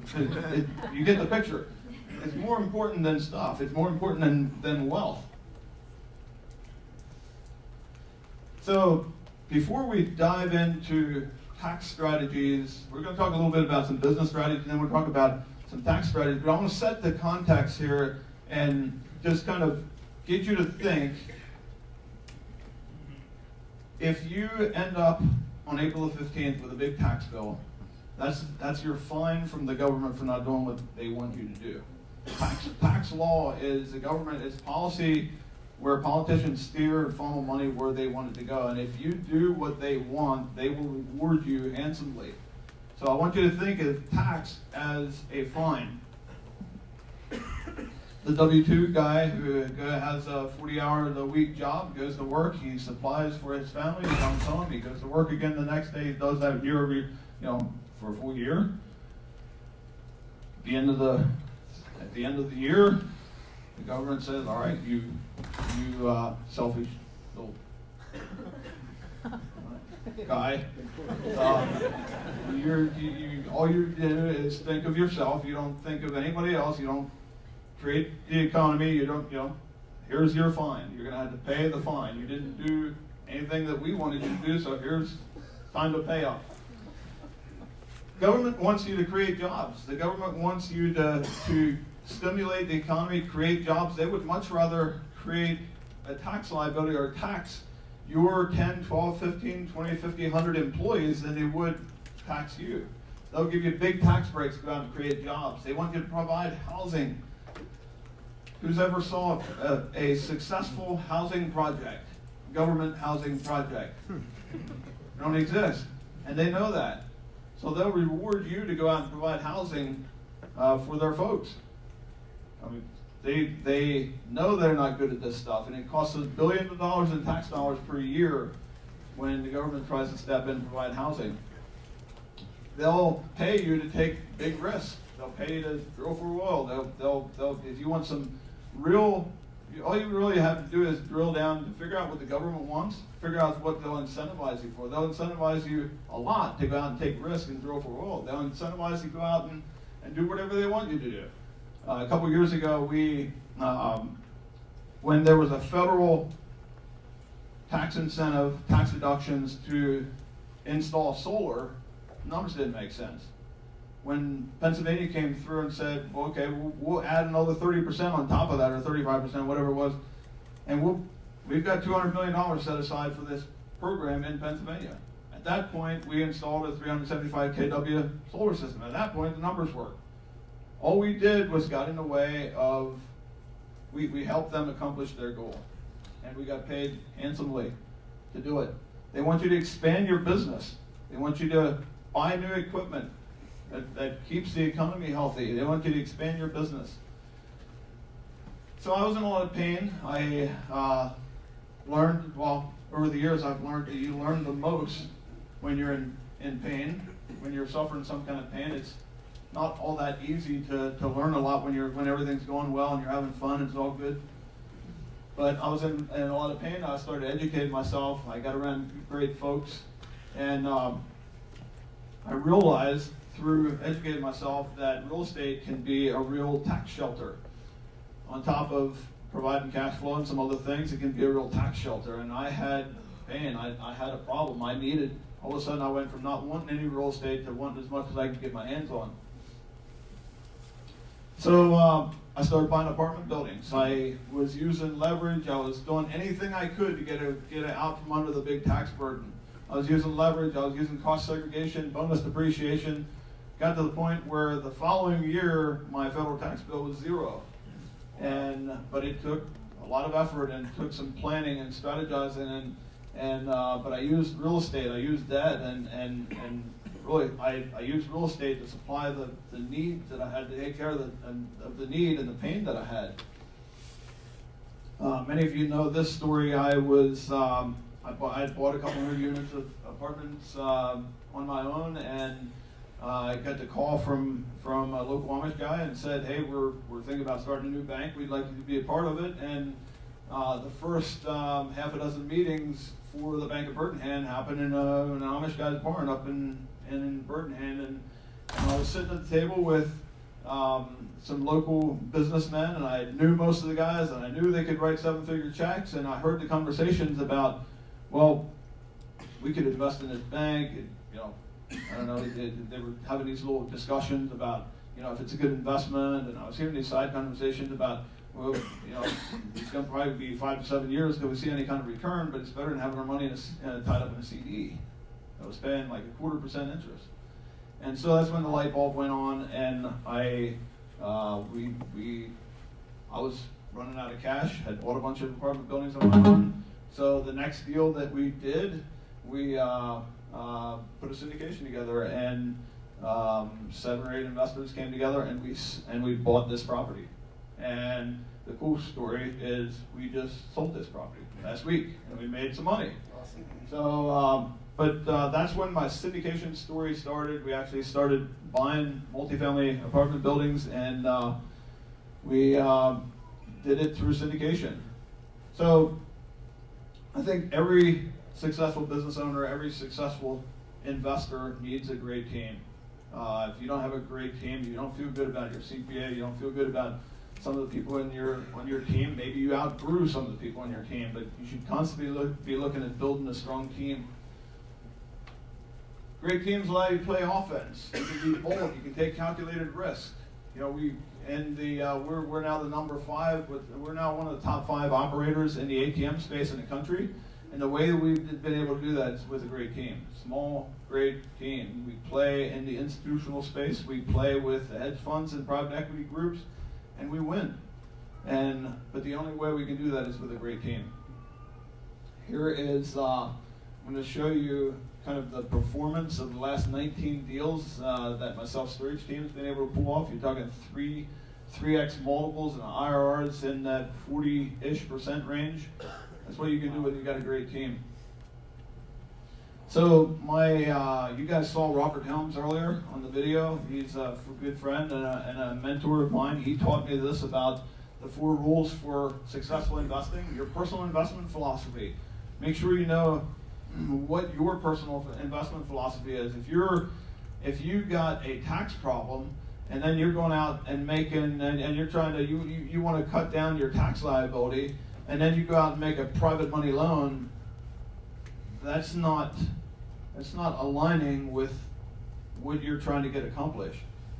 you get the picture. It's more important than stuff. It's more important than wealth. So before we dive into tax strategies, we're going to talk a little bit about some business strategies, and then we'll talk about some tax strategies. But I want to set the context here and just kind of get you to think, if you end up on April the 15th with a big tax bill, that's your fine from the government for not doing what they want you to do. Tax law is the government, it's policy where politicians steer and funnel money where they want it to go. And if you do what they want, they will reward you handsomely. So I want you to think of tax as a fine. The W-2 guy who has a 40-hour-a-week job, goes to work, he supplies for his family, he comes home, he goes to work again the next day, he does that year over year, for a full year. At the end of the year, the government says, all right, you selfish little guy, all you do is think of yourself. You don't think of anybody else. You don't create the economy. You don't, here's your fine. You're going to have to pay the fine. You didn't do anything that we wanted you to do, so here's time to pay off. Government wants you to create jobs. The government wants you to stimulate the economy, create jobs. They would much rather create a tax liability or tax your 10, 12, 15, 20, 50, 100 employees than they would tax you. They'll give you big tax breaks to go out and create jobs. They want you to provide housing. Who's ever saw a successful housing project, government housing project? They don't exist, and they know that. So they'll reward you to go out and provide housing for their folks. I mean, they know they're not good at this stuff, and it costs us billions of dollars in tax dollars per year when the government tries to step in and provide housing. They'll pay you to take big risks. They'll pay you to drill for oil. They'll if you want some real, all you really have to do is drill down to figure out what the government wants, figure out what they'll incentivize you for. They'll incentivize you a lot to go out and take risks and drill for oil. They'll incentivize you to go out and do whatever they want you to do. A couple years ago, when there was a federal tax incentive, tax deductions to install solar, numbers didn't make sense. When Pennsylvania came through and said, well, okay, we'll add another 30% on top of that, or 35%, whatever it was, and we've got $200 million set aside for this program in Pennsylvania. At that point, we installed a 375 kW solar system. At that point, the numbers worked. All we did was got in the way of, we helped them accomplish their goal. And we got paid handsomely to do it. They want you to expand your business. They want you to buy new equipment that keeps the economy healthy. They want you to expand your business. So I was in a lot of pain. I learned, well, over the years I've learned that you learn the most when you're in pain, when you're suffering some kind of pain. It's not all that easy to learn a lot when everything's going well and you're having fun and it's all good. But I was in a lot of pain. I started educating myself. I got around great folks, and I realized through educating myself that real estate can be a real tax shelter. On top of providing cash flow and some other things, it can be a real tax shelter. And I had pain. I had a problem. I needed all of a sudden I went from not wanting any real estate to wanting as much as I could get my hands on. So I started buying apartment buildings. I was using leverage. I was doing anything I could to get it out from under the big tax burden. I was using leverage. I was using cost segregation, bonus depreciation. Got to the point where the following year my federal tax bill was zero. But it took a lot of effort and took some planning and strategizing but I used real estate. I used debt and really I used real estate to supply the need that I had to take care of the need and the pain that I had. Many of you know this story. I had bought a couple hundred units of apartments on my own, and I got the call from a local Amish guy and said, "Hey, we're thinking about starting a new bank. We'd like you to be a part of it." And the first half a dozen meetings for the Bank of Birmingham happened in an Amish guy's barn up in Birmingham, and I was sitting at the table with some local businessmen, and I knew most of the guys, and I knew they could write 7-figure checks, and I heard the conversations about, well, we could invest in this bank, and, I don't know, they were having these little discussions about, if it's a good investment, and I was hearing these side conversations about, well, it's going to probably be 5 to 7 years till we see any kind of return, but it's better than having our money tied up in a CD. I was paying like 0.25% interest. And so that's when the light bulb went on, and I was running out of cash, had bought a bunch of apartment buildings on my own. So the next deal that we did, we put a syndication together, and 7 or 8 investors came together, and we bought this property. And the cool story is we just sold this property last week, and we made some money. Awesome. So, but that's when my syndication story started. We actually started buying multifamily apartment buildings, and we did it through syndication. So I think every successful business owner, every successful investor needs a great team. If you don't have a great team, you don't feel good about your CPA, you don't feel good about some of the people on your team. Maybe you outgrew some of the people on your team, but you should constantly be looking at building a strong team. Great teams allow you to play offense. You can be bold. You can take calculated risk. We're now the number 5. We're now one of the top 5 operators in the ATM space in the country. And the way that we've been able to do that is with a great team. Small, great team. We play in the institutional space. We play with hedge funds and private equity groups, and we win. But the only way we can do that is with a great team. Here is, I'm going to show you kind of the performance of the last 19 deals that my self-storage team has been able to pull off. You're talking 3x multiples and IRRs in that 40-ish% range. That's what you can do when you've got a great team. So you guys saw Robert Helms earlier on the video. He's a good friend and a mentor of mine. He taught me this about the 4 rules for successful investing. Your personal investment philosophy. Make sure you know what your personal investment philosophy is. If you got a tax problem, and then you're going out and you're trying to, you want to cut down your tax liability, and then you go out and make a private money loan, that's not aligning with what you're trying to get accomplished.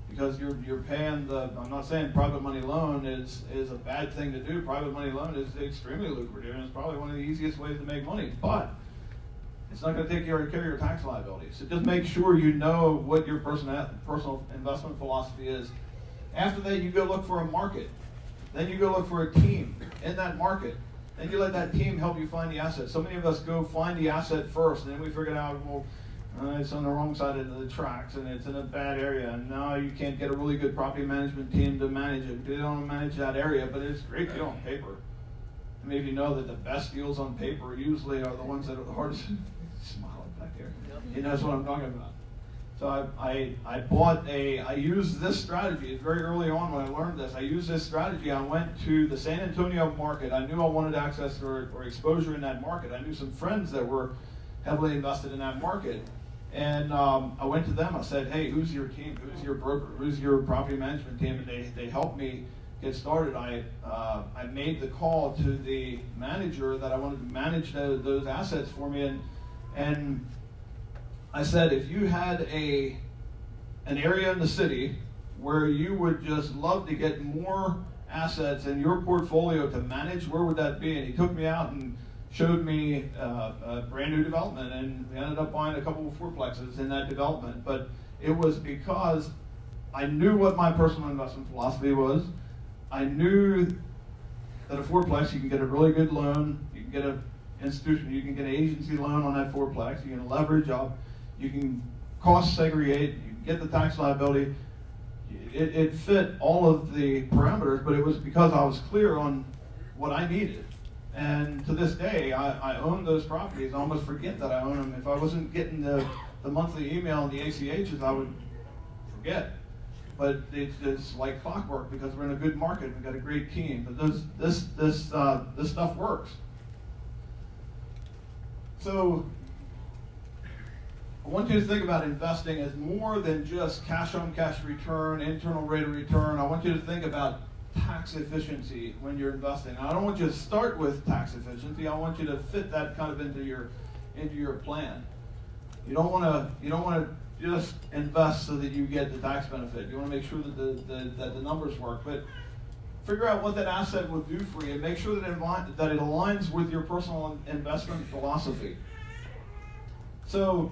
Because you're paying I'm not saying private money loan is a bad thing to do. Private money loan is extremely lucrative, and it's probably one of the easiest ways to make money, but it's not going to take care of your tax liability. So just make sure you know what your personal investment philosophy is. After that, you go look for a market. Then you go look for a team in that market. Then you let that team help you find the asset. So many of us go find the asset first, and then we figure out, well, it's on the wrong side of the tracks, and it's in a bad area, and now you can't get a really good property management team to manage it. They don't manage that area, but it's a great deal on paper. Maybe you know that the best deals on paper usually are the ones that are the hardest. Smiling back there. That's what I'm talking about. So I used this strategy. It's very early on when I learned this. I used this strategy. I went to the San Antonio market. I knew I wanted access or exposure in that market. I knew some friends that were heavily invested in that market. And I went to them. I said, hey, who's your team? Who's your broker? Who's your property management team? And they helped me get started. I made the call to the manager that I wanted to manage those assets for me. And I said, if you had an area in the city where you would just love to get more assets in your portfolio to manage, where would that be? And he took me out and showed me a brand new development, and we ended up buying a couple of fourplexes in that development. But it was because I knew what my personal investment philosophy was. I knew that a fourplex, you can get a really good loan, you can get an institution, you can get an agency loan on that fourplex, you can leverage up, you can cost segregate, you can get the tax liability. It fit all of the parameters, but it was because I was clear on what I needed. And to this day, I own those properties. I almost forget that I own them. If I wasn't getting the monthly email and the ACHs, I would forget. But it's like clockwork because we're in a good market. We've got a great team. But this stuff works. So I want you to think about investing as more than just cash on cash return, internal rate of return. I want you to think about tax efficiency when you're investing. I don't want you to start with tax efficiency. I want you to fit that kind of into your plan. You don't want to just invest so that you get the tax benefit. You want to make sure that the numbers work. But figure out what that asset will do for you. Make sure that it aligns with your personal investment philosophy. So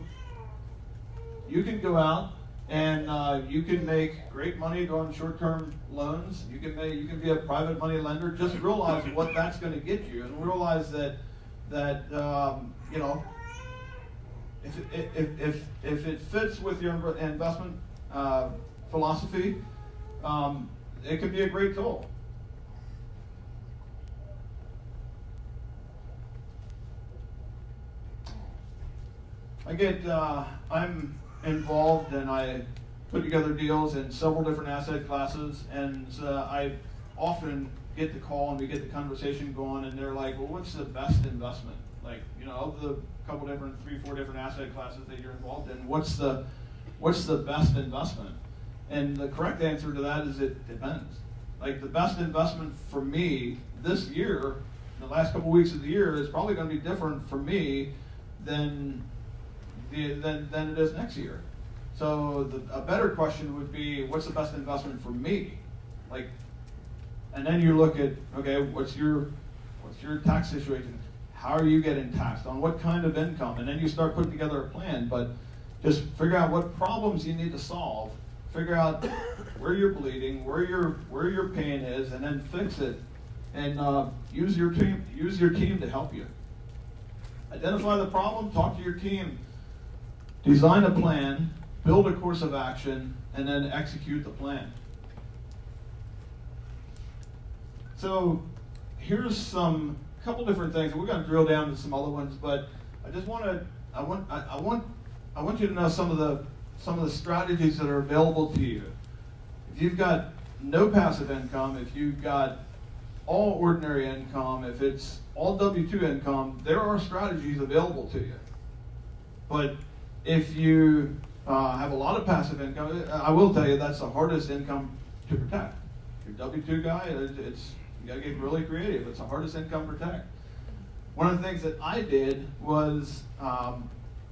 you can go out and you can make great money on short-term loans. You can be a private money lender. Just realize what that's going to get you, and realize that you know, if it fits with your investment philosophy, it can be a great tool. I'm involved and I put together deals in several different asset classes, and I often get the call and we get the conversation going, and they're like, well, what's the best investment? Like, you know, of the couple different, 3-4 different asset classes that you're involved in, what's the best investment? And the correct answer to that is it depends. Like, the best investment for me this year, the last couple weeks of the year, is probably going to be different for me than it is next year. So a better question would be, what's the best investment for me? Like, and then you look at, okay, what's your tax situation? How are you getting taxed? On what kind of income? And then you start putting together a plan. But just figure out what problems you need to solve. Figure out where you're bleeding, where your pain is, and then fix it. And use your team to help you. Identify the problem. Talk to your team. Design a plan, build a course of action, and then execute the plan. So here's a couple different things. We're going to drill down to some other ones, but I want you to know some of the strategies that are available to you. If you've got no passive income, if you've got all ordinary income, if it's all W-2 income, there are strategies available to you. But if you have a lot of passive income, I will tell you that's the hardest income to protect. If you're a W-2 guy, you got to get really creative. It's the hardest income to protect. One of the things that I did was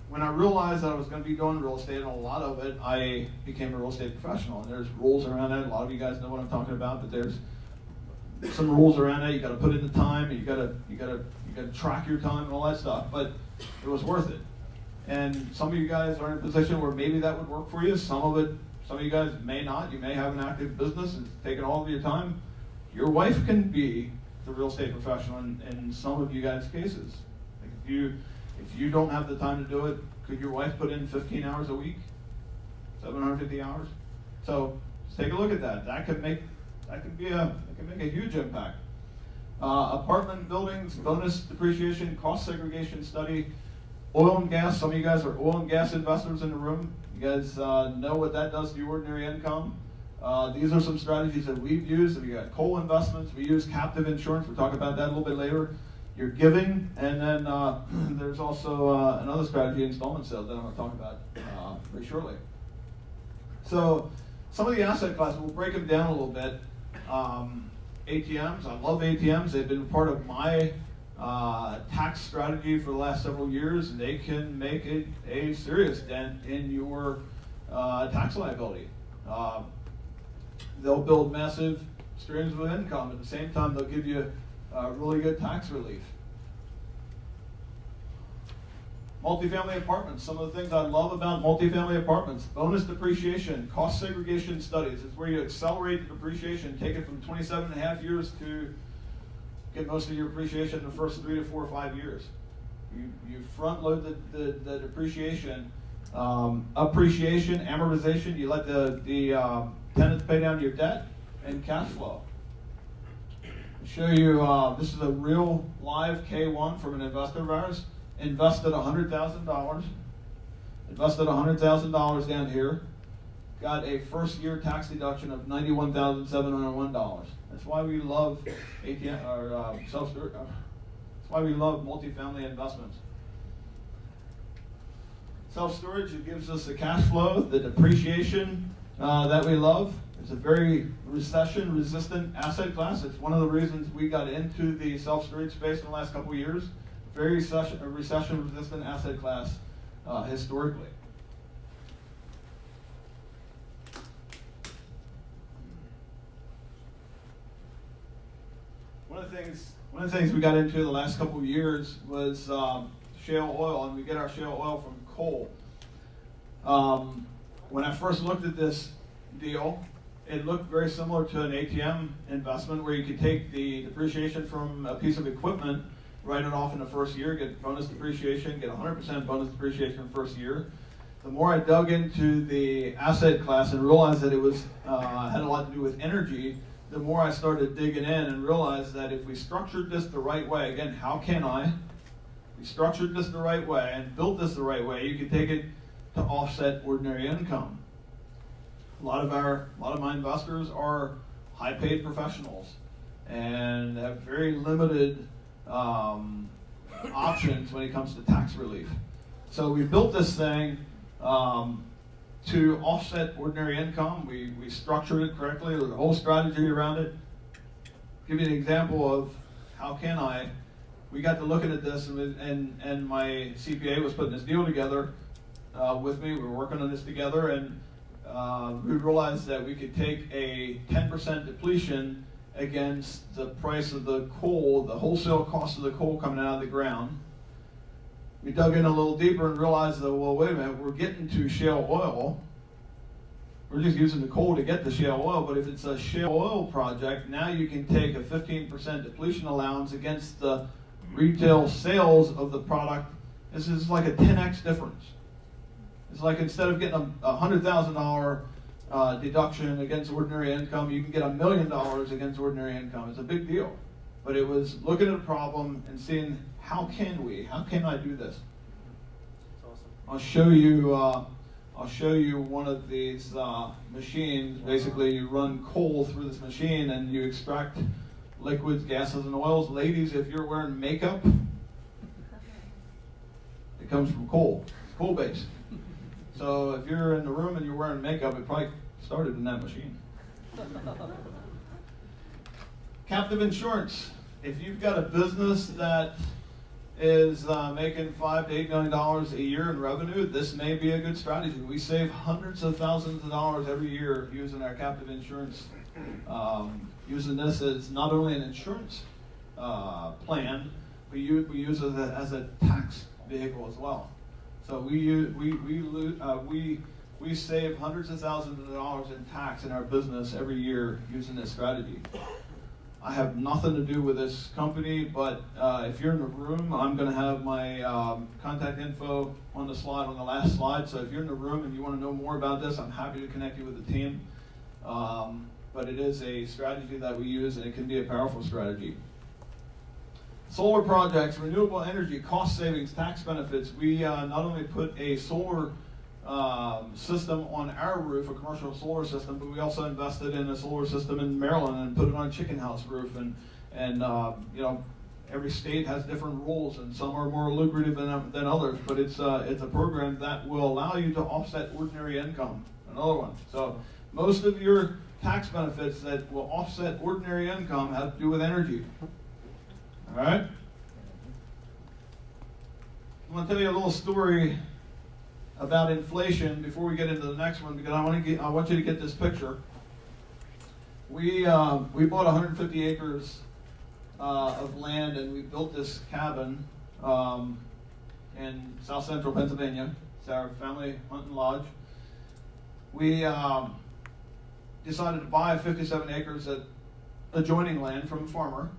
when I realized that I was going to be doing real estate, and a lot of it, I became a real estate professional. And there's rules around that. A lot of you guys know what I'm talking about, but there's some rules around that. You got to put in the time, and you got to track your time and all that stuff. But it was worth it. And some of you guys are in a position where maybe that would work for you. Some of you guys may not. You may have an active business and it's taking all of your time. Your wife can be the real estate professional in some of you guys' cases. Like if you don't have the time to do it, could your wife put in 15 hours a week? 750 hours? So just take a look at that. That can make a huge impact. Apartment buildings, bonus depreciation, cost segregation study. Oil and gas, some of you guys are oil and gas investors in the room. You guys know what that does to your ordinary income. These are some strategies that we've used. We got coal investments. We use captive insurance. We'll talk about that a little bit later. You're giving, and then there's also another strategy, installment sales, that I'm going to talk about very shortly. So some of the asset classes, we'll break them down a little bit. ATMs, I love ATMs. They've been part of my tax strategy for the last several years, they can make a serious dent in your tax liability. They'll build massive streams of income. At the same time, they'll give you really good tax relief. Multifamily apartments. Some of the things I love about multifamily apartments: bonus depreciation, cost segregation studies. It's where you accelerate the depreciation, take it from 27.5 years to get most of your appreciation in the first 3 to 4 or 5 years. You front load the depreciation, appreciation, amortization. You let the tenants pay down your debt and cash flow. I'll show you. This is a real live K1 from an investor of ours. Invested $100,000. Invested $100,000 down here. Got a first year tax deduction of $91,701. That's why we love ATM or self-storage. That's why we love multifamily investments. Self-storage, it gives us the cash flow, the depreciation that we love. It's a very recession-resistant asset class. It's one of the reasons we got into the self-storage space in the last couple of years. Very recession-resistant asset class historically. One of the things we got into the last couple of years was shale oil, and we get our shale oil from coal. When I first looked at this deal, it looked very similar to an ATM investment where you could take the depreciation from a piece of equipment, write it off in the first year, get bonus depreciation, get 100% bonus depreciation in the first year. The more I dug into the asset class and realized that it was had a lot to do with energy, the more I started digging in and realized that if we structured this the right way, again, how can I? We structured this the right way and built this the right way, you could take it to offset ordinary income. A lot of my investors are high-paid professionals and have very limited options when it comes to tax relief. So we built this thing to offset ordinary income. We structured it correctly. There's a whole strategy around it. Give you an example of how can I. We got to looking at this, and my CPA was putting this deal together with me. We were working on this together, and we realized that we could take a 10% depletion against the price of the coal, the wholesale cost of the coal coming out of the ground. We dug in a little deeper and realized that, well, wait a minute, we're getting to shale oil. We're just using the coal to get the shale oil, but if it's a shale oil project, now you can take a 15% depletion allowance against the retail sales of the product. This is like a 10x difference. It's like instead of getting a $100,000 deduction against ordinary income, you can get $1 million against ordinary income. It's a big deal. But it was looking at a problem and seeing how can I do this? That's awesome. I'll show you one of these machines. Basically, you run coal through this machine and you extract liquids, gases, and oils. Ladies, if you're wearing makeup, it comes from coal. It's coal-based. So if you're in the room and you're wearing makeup, it probably started in that machine. Captive insurance. If you've got a business that is making $5 to $8 million a year in revenue, this may be a good strategy. We save hundreds of thousands of dollars every year using our captive insurance. Using this as not only an insurance plan, we use it as a tax vehicle as well. So we save hundreds of thousands of dollars in tax in our business every year using this strategy. I have nothing to do with this company, but if you're in the room, I'm going to have my contact info on the slide, on the last slide. So if you're in the room and you want to know more about this, I'm happy to connect you with the team. But it is a strategy that we use, and it can be a powerful strategy. Solar projects, renewable energy, cost savings, tax benefits. We not only put a solar system on our roof, a commercial solar system, but we also invested in a solar system in Maryland and put it on a chicken house roof. And you know, every state has different rules, and some are more lucrative than others. But it's a program that will allow you to offset ordinary income. Another one. So most of your tax benefits that will offset ordinary income have to do with energy. All right. I'm going to tell you a little story about inflation before we get into the next one, because I want you to get this picture. We bought 150 acres of land, and we built this cabin in south central Pennsylvania. It's our family hunting lodge. We decided to buy 57 acres of adjoining land from a farmer,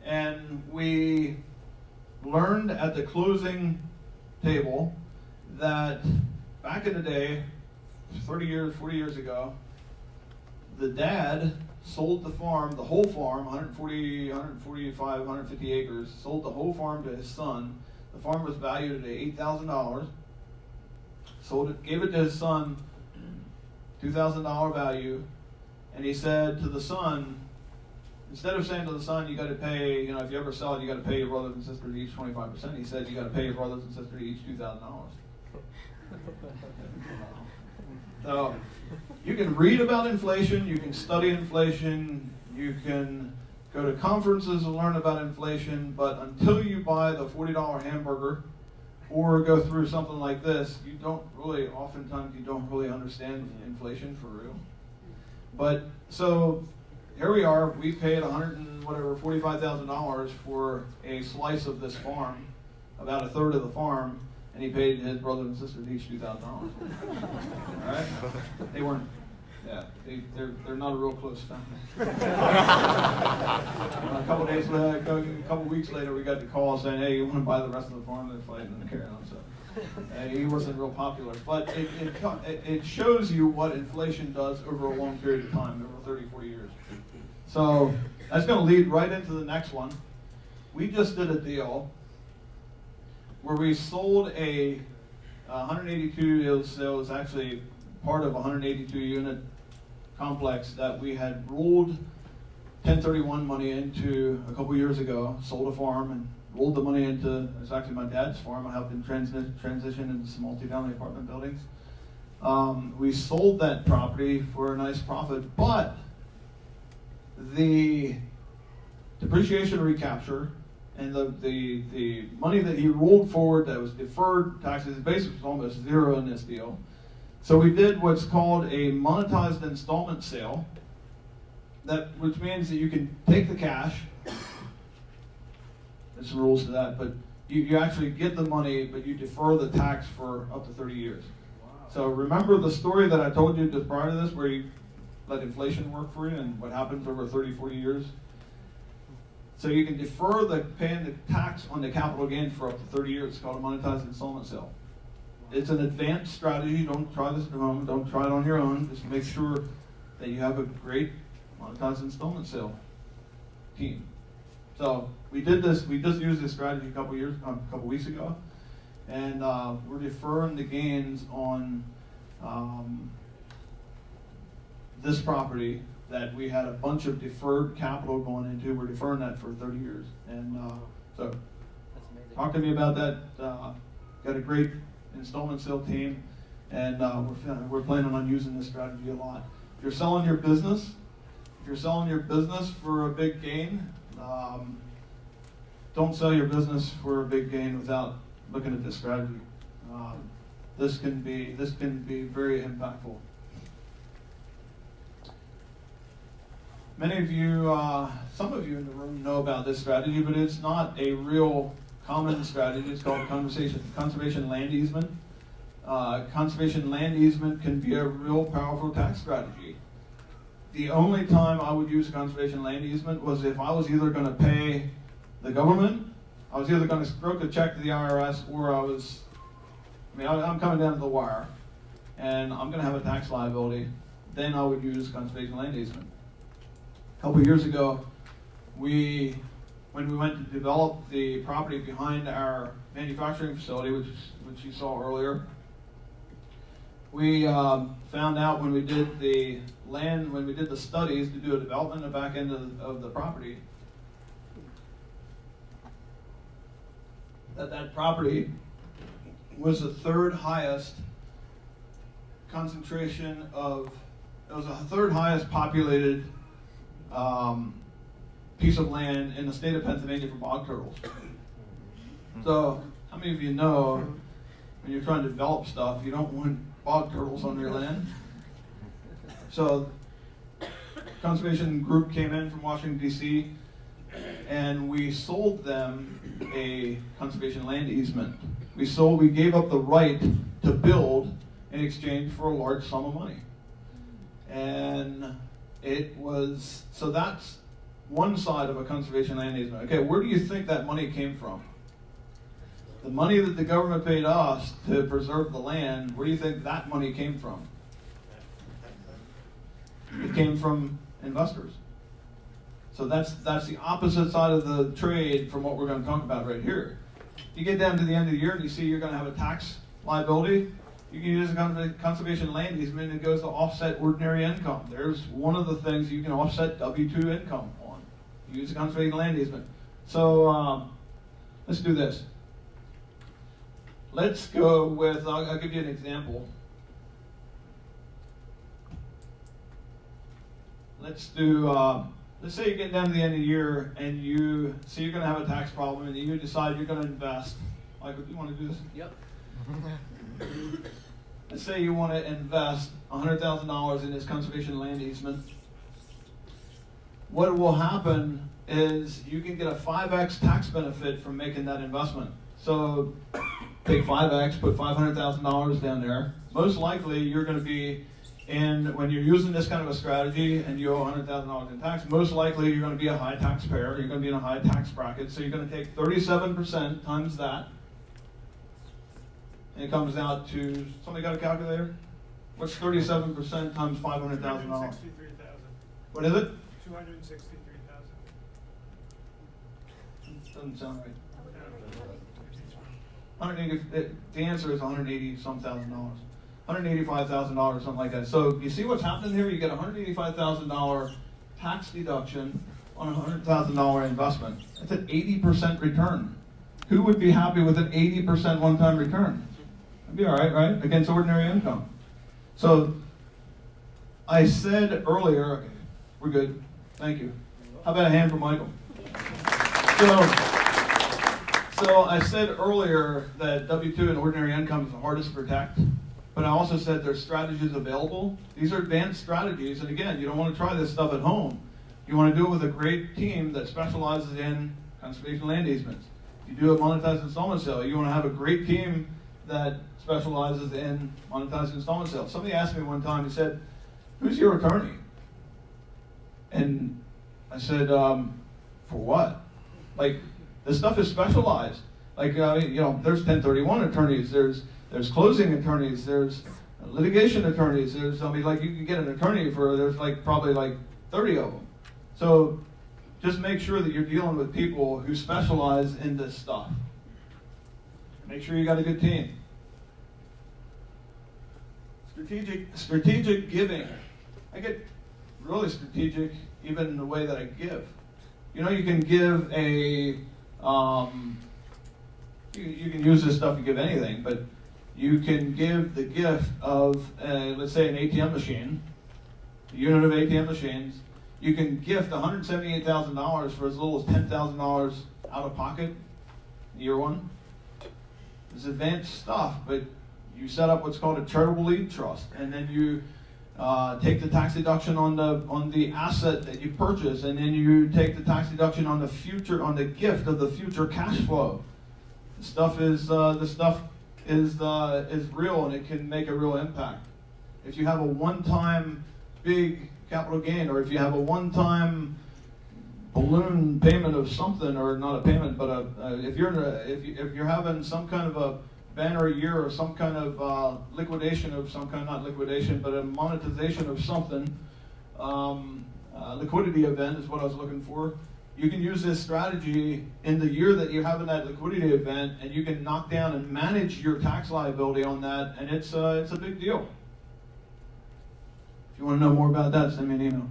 and we learned at the closing table that back in the day, 30 years, 40 years ago, the dad sold the farm, the whole farm, 145, 150 acres, sold the whole farm to his son. The farm was valued at $8,000. Sold it, gave it to his son, $2,000 value, and he said to the son, instead of saying to the son, you got to pay, if you ever sell it, you got to pay your brothers and sisters each 25%, he said, you got to pay your brothers and sisters each $2,000. So, you can read about inflation, you can study inflation, you can go to conferences and learn about inflation, but until you buy the $40 hamburger or go through something like this, oftentimes you don't really understand inflation for real. But, so, here we are, we paid $45,000 for a slice of this farm, about a third of the farm, and he paid his brothers and sisters each $2,000. All right? They weren't, they're not a real close family. A couple weeks later, we got the call saying, hey, you want to buy the rest of the farm? They're fighting and carrying on. So he wasn't real popular. But it shows you what inflation does over a long period of time, over 30, 40 years. So that's going to lead right into the next one. We just did a deal where we sold a 182, it was actually part of a 182 unit complex that we had rolled 1031 money into a couple years ago, sold a farm and rolled the money into, it's actually my dad's farm. I helped him transition into some multifamily apartment buildings. We sold that property for a nice profit, but the depreciation recapture and the money that he rolled forward that was deferred taxes, basically was almost zero in this deal. So we did what's called a monetized installment sale, which means that you can take the cash, there's some rules to that, but you actually get the money, but you defer the tax for up to 30 years. Wow. So remember the story that I told you just prior to this, where you let inflation work for you and what happens over 30, 40 years? So you can defer paying the tax on the capital gain for up to 30 years. It's called a monetized installment sale. It's an advanced strategy. Don't try this at home. Don't try it on your own. Just make sure that you have a great monetized installment sale team. So we did this. We just used this strategy a couple weeks ago, and we're deferring the gains on this property that we had a bunch of deferred capital going into. We're deferring that for 30 years. And so that's amazing. Talk to me about that. Got a great installment sale team, and we're planning on using this strategy a lot. If you're selling your business, for a big gain, don't sell your business for a big gain without looking at this strategy. This can be very impactful. Many of you, some of you in the room know about this strategy, but it's not a real common strategy. It's called conservation land easement. Conservation land easement can be a real powerful tax strategy. The only time I would use conservation land easement was if I was either going to pay the government, I was either going to stroke a check to the IRS, or I'm coming down to the wire, and I'm going to have a tax liability. Then I would use conservation land easement. A couple years ago, when we went to develop the property behind our manufacturing facility, which you saw earlier, we found out when we did the studies to do a development in the back end of the property, that property was the third highest concentration it was the third highest populated piece of land in the state of Pennsylvania for bog turtles. So How many of you know when you're trying to develop stuff, you don't want bog turtles on your land? So, conservation group came in from Washington, D.C., and we sold them a conservation land easement. We gave up the right to build in exchange for a large sum of money. And so that's one side of a conservation land easement. Okay, where do you think that money came from? The money that the government paid us to preserve the land, where do you think that money came from? It came from investors. So that's the opposite side of the trade from what we're going to talk about right here. You get down to the end of the year and you see you're going to have a tax liability. You can use a conservation land easement and it goes to offset ordinary income. There's one of the things you can offset W-2 income on. You use a conservation land easement. So let's do this. Let's go with, I'll give you an example. Let's say you get down to the end of the year and you see you're going to have a tax problem and you decide you're going to invest. Michael, do you want to do this? Yep. Let's say you want to invest $100,000 in this conservation land easement. What will happen is you can get a 5x tax benefit from making that investment. So take 5x, put $500,000 down there. Most likely you're going to be when you're using this kind of a strategy and you owe $100,000 in tax, most likely you're going to be a high taxpayer. You're going to be in a high tax bracket. So you're going to take 37% times that. And it comes out to, somebody got a calculator? What's 37% times $500,000? $263,000. What is it? $263,000. Doesn't sound right. 180. The answer is $180,000. $185,000, something like that. So you see what's happening here? You get a $185,000 tax deduction on a $100,000 investment. That's an 80% return. Who would be happy with an 80% one-time return? That'd be all right, right? Against ordinary income. So I said earlier, we're good. Thank you. How about a hand for Michael? So I said earlier that W-2 and ordinary income is the hardest to protect. But I also said there's strategies available. These are advanced strategies, and again, you don't want to try this stuff at home. You want to do it with a great team that specializes in conservation land easements. If you do a monetized installment sale, you want to have a great team that specializes in monetized installment sales. Somebody asked me one time, he said, "Who's your attorney?" And I said, "For what?" Like, this stuff is specialized. Like, there's 1031 attorneys, there's closing attorneys, there's litigation attorneys, you can get an attorney for, there's probably 30 of them. So just make sure that you're dealing with people who specialize in this stuff. Make sure you got a good team. Strategic giving. I get really strategic even in the way that I give. You can give you can use this stuff to give anything, but you can give the gift of, let's say, an ATM machine, a unit of ATM machines. You can gift $178,000 for as little as $10,000 out of pocket, year one. It's advanced stuff, but you set up what's called a charitable lead trust, and then you take the tax deduction on the asset that you purchase, and then you take the tax deduction on the gift of the future cash flow. This stuff is real, and it can make a real impact. If you have a one-time big capital gain, or if you have a one-time balloon payment of something, or not a payment, but if you're having some kind of a banner year or some kind of liquidation of some kind, not liquidation, but a monetization of something, liquidity event is what I was looking for. You can use this strategy in the year that you're having that liquidity event, and you can knock down and manage your tax liability on that, and it's a big deal. If you want to know more about that, send me an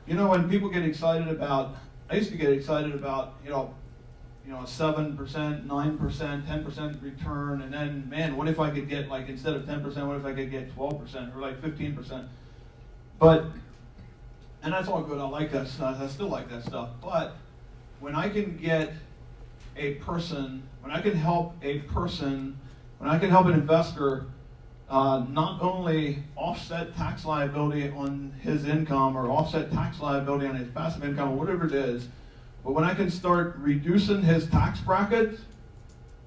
email. When people get excited about, I used to get excited about, 7%, 9%, 10% return, and then, man, what if I could get, instead of 10%, what if I could get 12% or 15%? And that's all good, I like that stuff, I still like that stuff, but when I can get a person, when I can help an investor not only offset tax liability on his income or offset tax liability on his passive income or whatever it is, but when I can start reducing his tax bracket,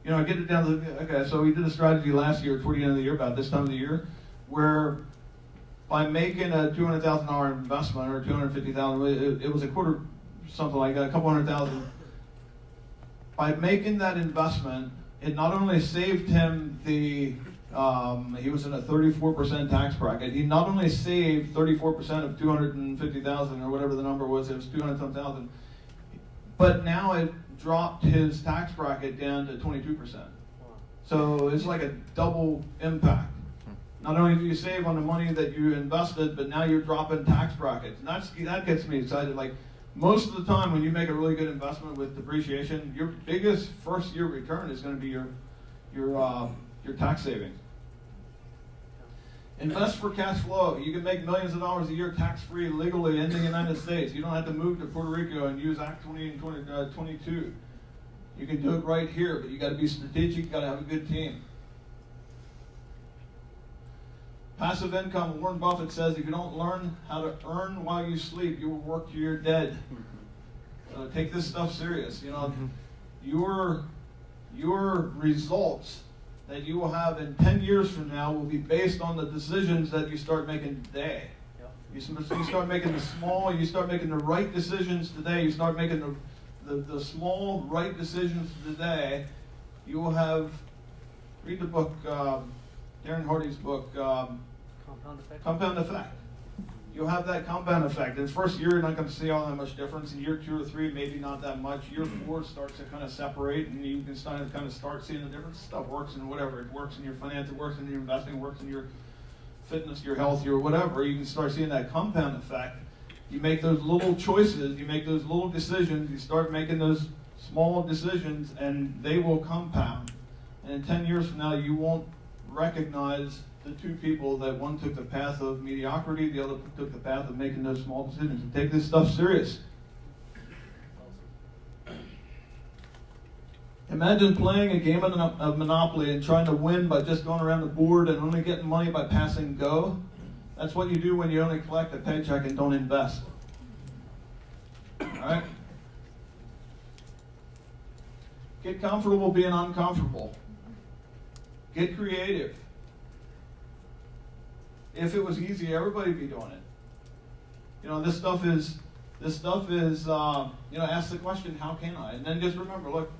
you know, I get it down to, okay, so we did a strategy last year, toward the end of the year, about this time of the year, where by making a $200,000 investment or $250,000, it was a quarter, something like that, a couple $100,000. By making that investment, it not only saved him the, he was in a 34% tax bracket. He not only saved 34% of 250,000 or whatever the number was, it was 200-some-thousand, but now it dropped his tax bracket down to 22%. So it's like a double impact. Not only do you save on the money that you invested, but now you're dropping tax brackets. And that gets me excited. Like, most of the time when you make a really good investment with depreciation, your biggest first year return is going to be your tax savings. Invest for cash flow. You can make millions of dollars a year tax-free legally in the United States. You don't have to move to Puerto Rico and use Act 20 and 22. You can do it right here, but you got to be strategic. You got to have a good team. Passive income. Warren Buffett says, if you don't learn how to earn while you sleep, you will work till you're dead. Take this stuff serious. You know, your results that you will have in 10 years from now will be based on the decisions that you start making today. You start making you start making the right decisions today. You start making the small right decisions today. You will have, read the book, Darren Hardy's book, Compound Effect. You'll have that compound effect. In the first year, you're not going to see all that much difference. In year 2 or 3, maybe not that much. Year 4, it starts to kind of separate, and you can start seeing the difference. Stuff works in whatever. It works in your finance, it works in your investing, it works in your fitness, your health, your whatever. You can start seeing that compound effect. You make those little choices, you make those little decisions, you start making those small decisions, and they will compound. And in 10 years from now, you won't recognize the two people that one took the path of mediocrity, the other took the path of making those small decisions. And take this stuff serious. Imagine playing a game of Monopoly and trying to win by just going around the board and only getting money by passing go. That's what you do when you only collect a paycheck and don't invest. All right? Get comfortable being uncomfortable. Get creative. If it was easy, everybody would be doing it. You know, this stuff is, you know, ask the question, how can I? And then just remember, look,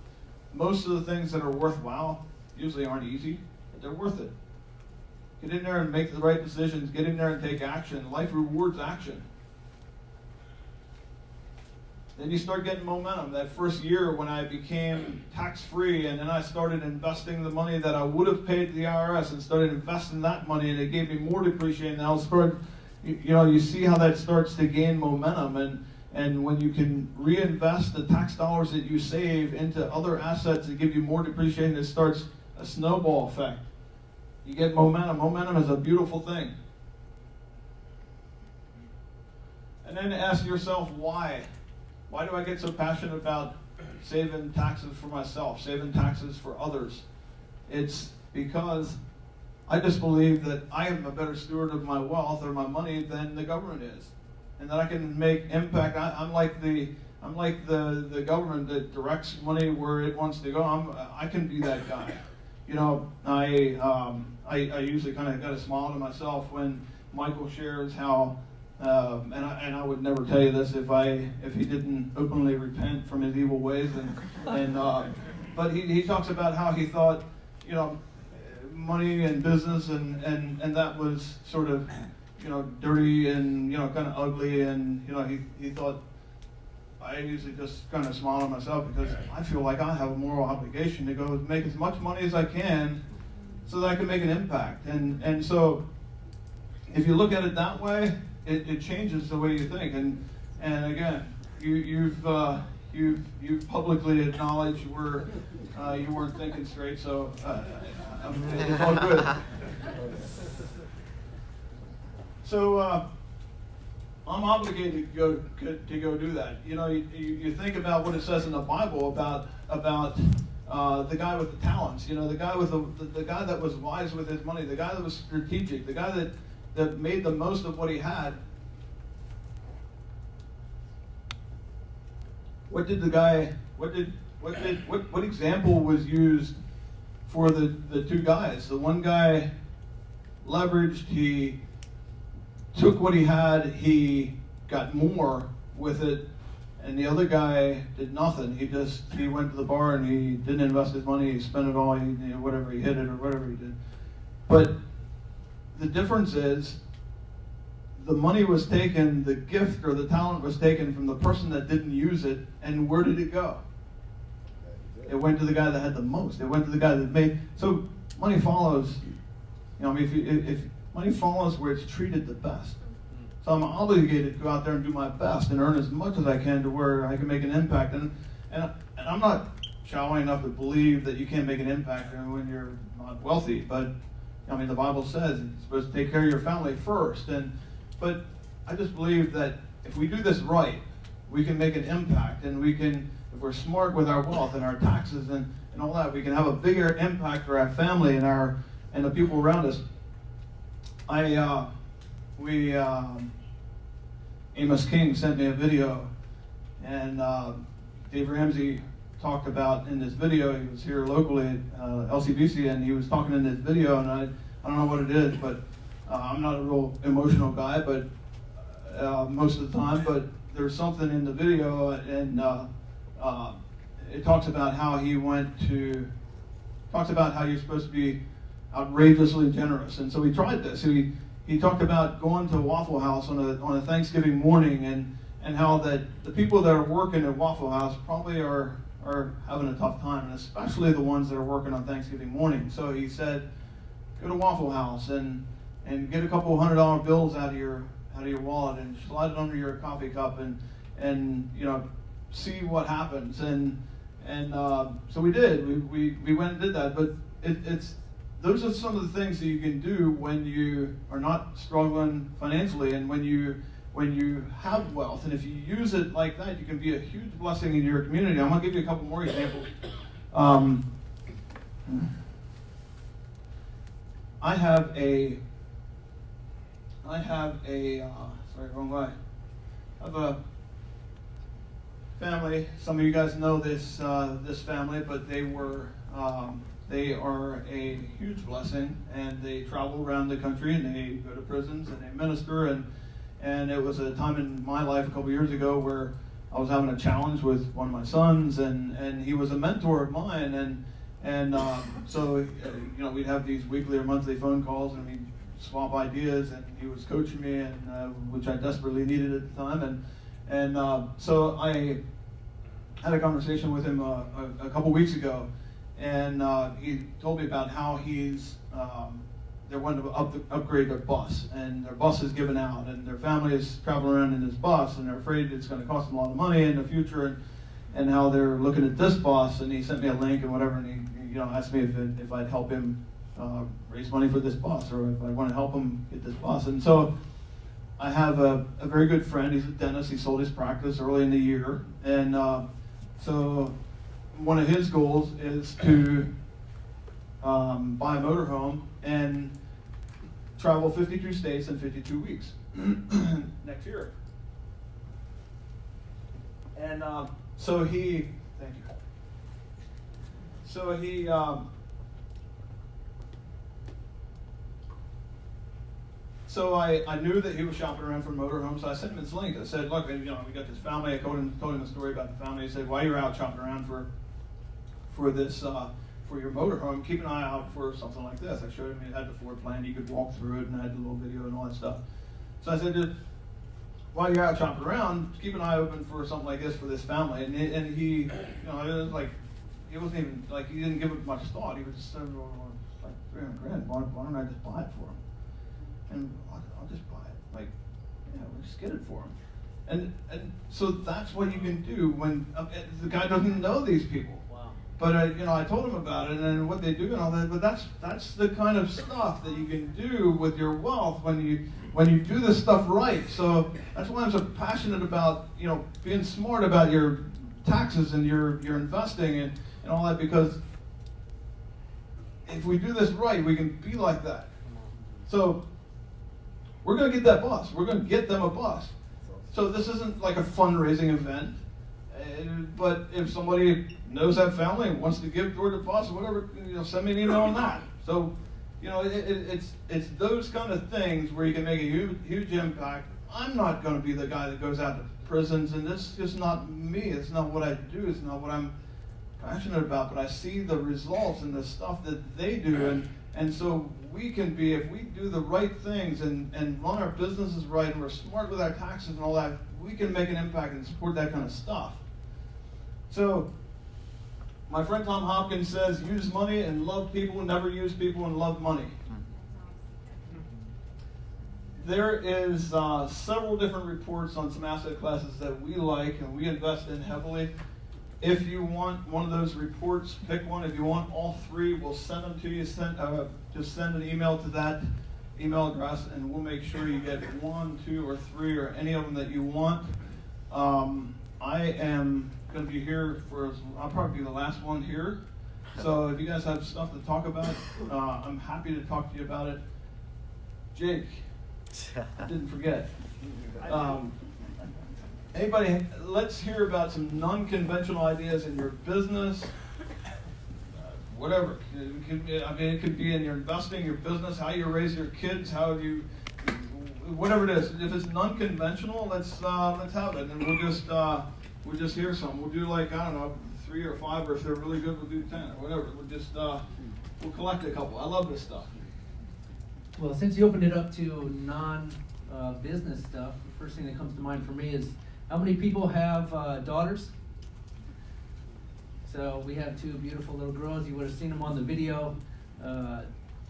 most of the things that are worthwhile usually aren't easy, but they're worth it. Get in there and make the right decisions. Get in there and take action. Life rewards action. Then you start getting momentum. That first year when I became tax-free and then I started investing the money that I would have paid to the IRS and started investing that money, and it gave me more depreciation. And I'll start, you know, you see how that starts to gain momentum. And when you can reinvest the tax dollars that you save into other assets that give you more depreciation, it starts a snowball effect. You get momentum. Momentum is a beautiful thing. And then ask yourself, why? Why do I get so passionate about saving taxes for myself, saving taxes for others? It's because I just believe that I am a better steward of my wealth or my money than the government is, and that I can make impact. I'm like the government that directs money where it wants to go. I can be that guy. You know, I usually kind of got a smile to myself when Michael shares how. And I would never tell you this if he didn't openly repent from his evil ways, but he talks about how he thought, you know, money and business and that was sort of, you know, dirty and, you know, kind of ugly, and, you know, he thought, I usually just kind of smile at myself because I feel like I have a moral obligation to go make as much money as I can so that I can make an impact, and so if you look at it that way, it changes the way you think, and again, you've publicly acknowledged you weren't thinking straight, so it's all good. So I'm obligated to go do that. You know, you think about what it says in the Bible about about the guy with the talents, you know, the guy with the guy that was wise with his money, the guy that was strategic, the guy that made the most of what he had. What example was used for the two guys? The one guy leveraged, he took what he had, he got more with it, and the other guy did nothing. He went to the bar and he didn't invest his money, he spent it all, whatever, he hit it or whatever he did. But the difference is, the money was taken, the gift or the talent was taken from the person that didn't use it, and where did it go? It went to the guy that had the most. It went to the guy that made. So money follows. You know, I mean, if money follows where it's treated the best. So I'm obligated to go out there and do my best and earn as much as I can to where I can make an impact. And I'm not shallow enough to believe that you can't make an impact when you're not wealthy. But I mean, the Bible says you're supposed to take care of your family first. But I just believe that if we do this right, we can make an impact, and we can, if we're smart with our wealth and our taxes and all that, we can have a bigger impact for our family and the people around us. Amos King sent me a video, and Dave Ramsey talked about in this video. He was here locally at LCBC, and he was talking in this video, and I don't know what it is, but I'm not a real emotional guy, but most of the time. But there's something in the video, and it talks about how talks about how you're supposed to be outrageously generous, and so he tried this. He talked about going to Waffle House on a Thanksgiving morning, and how that the people that are working at Waffle House probably are having a tough time, and especially the ones that are working on Thanksgiving morning. So he said, go to Waffle House and get a couple $100 bills out of your wallet and slide it under your coffee cup and you know, see what happens. And so we did. We went and did that. But those are some of the things that you can do when you are not struggling financially, and when you have wealth. And if you use it like that, you can be a huge blessing in your community. I'm going to give you a couple more examples. I have a sorry, wrong way. I have a family. Some of you guys know this family, but they are a huge blessing, and they travel around the country, and they go to prisons and they minister. And it was a time in my life a couple years ago where I was having a challenge with one of my sons, and he was a mentor of mine, and so you know, we'd have these weekly or monthly phone calls, and we'd swap ideas, and he was coaching me, and which I desperately needed at the time, and so I had a conversation with him a couple weeks ago, and he told me about how they're wanting to upgrade their bus, and their bus is given out, and their family is traveling around in this bus, and they're afraid it's going to cost them a lot of money in the future, and how they're looking at this bus. And he sent me a link and whatever, and he asked me if I'd help him raise money for this bus, or if I want to help him get this bus. And so I have a very good friend. He's a dentist. He sold his practice early in the year, and so one of his goals is to buy a motorhome and travel 52 states in 52 weeks next year. And so he, thank you. So he, so I knew that he was shopping around for motorhomes, so I sent him this link. I said, look, you know, we got this family. I told him a story about the family. He said, while you're out shopping around for this, for your motorhome, keep an eye out for something like this. I showed him it had the floor plan. You could walk through it, and I had the little video and all that stuff. So I said, while you're out shopping around, keep an eye open for something like this for this family. And he, you know, it was like, it wasn't even, like, he didn't give it much thought. He was just saying, well, it's like $300 grand. Why don't I just buy it for him? And I'll just buy it. Like, yeah, we'll just get it for him. And so that's what you can do when the guy doesn't know these people. Wow. But you know, I told him about it and what they do and all that. But that's the kind of stuff that you can do with your wealth when you do this stuff right. So that's why I'm so passionate about, you know, being smart about your taxes and your investing, and all that, because if we do this right, we can be like that. So we're going to get that bus. We're going to get them a bus. So this isn't like a fundraising event, but if somebody knows that family and wants to give toward the bus or whatever, send me an email on that. So, it's those kind of things where you can make a huge impact. I'm not going to be the guy that goes out to prisons, and that's just not me. It's not what I do. It's not what I'm passionate about. But I see the results and the stuff that they do, and so we can be, if we do the right things and run our businesses right and we're smart with our taxes and all that, we can make an impact and support that kind of stuff. So my friend Tom Hopkins says, use money and love people, never use people and love money. There is several different reports on some asset classes that we like and we invest in heavily. If you want one of those reports, pick one. If you want all three, we'll send them to you. Just send an email to that email address, and we'll make sure you get 1, 2, or 3, or any of them that you want. I am going to be here I'll probably be the last one here. So if you guys have stuff to talk about, I'm happy to talk to you about it. Jake, I didn't forget. Anybody, let's hear about some non-conventional ideas in your business, whatever. It could be in your investing, your business, how you raise your kids, whatever it is. If it's non-conventional, let's have it, and we'll just hear some. We'll do 3 or 5, or if they're really good, we'll do 10 or whatever. We'll collect a couple. I love this stuff. Well, since you opened it up to non-business stuff, the first thing that comes to mind for me is, how many people have daughters? So we have 2 beautiful little girls. You would have seen them on the video.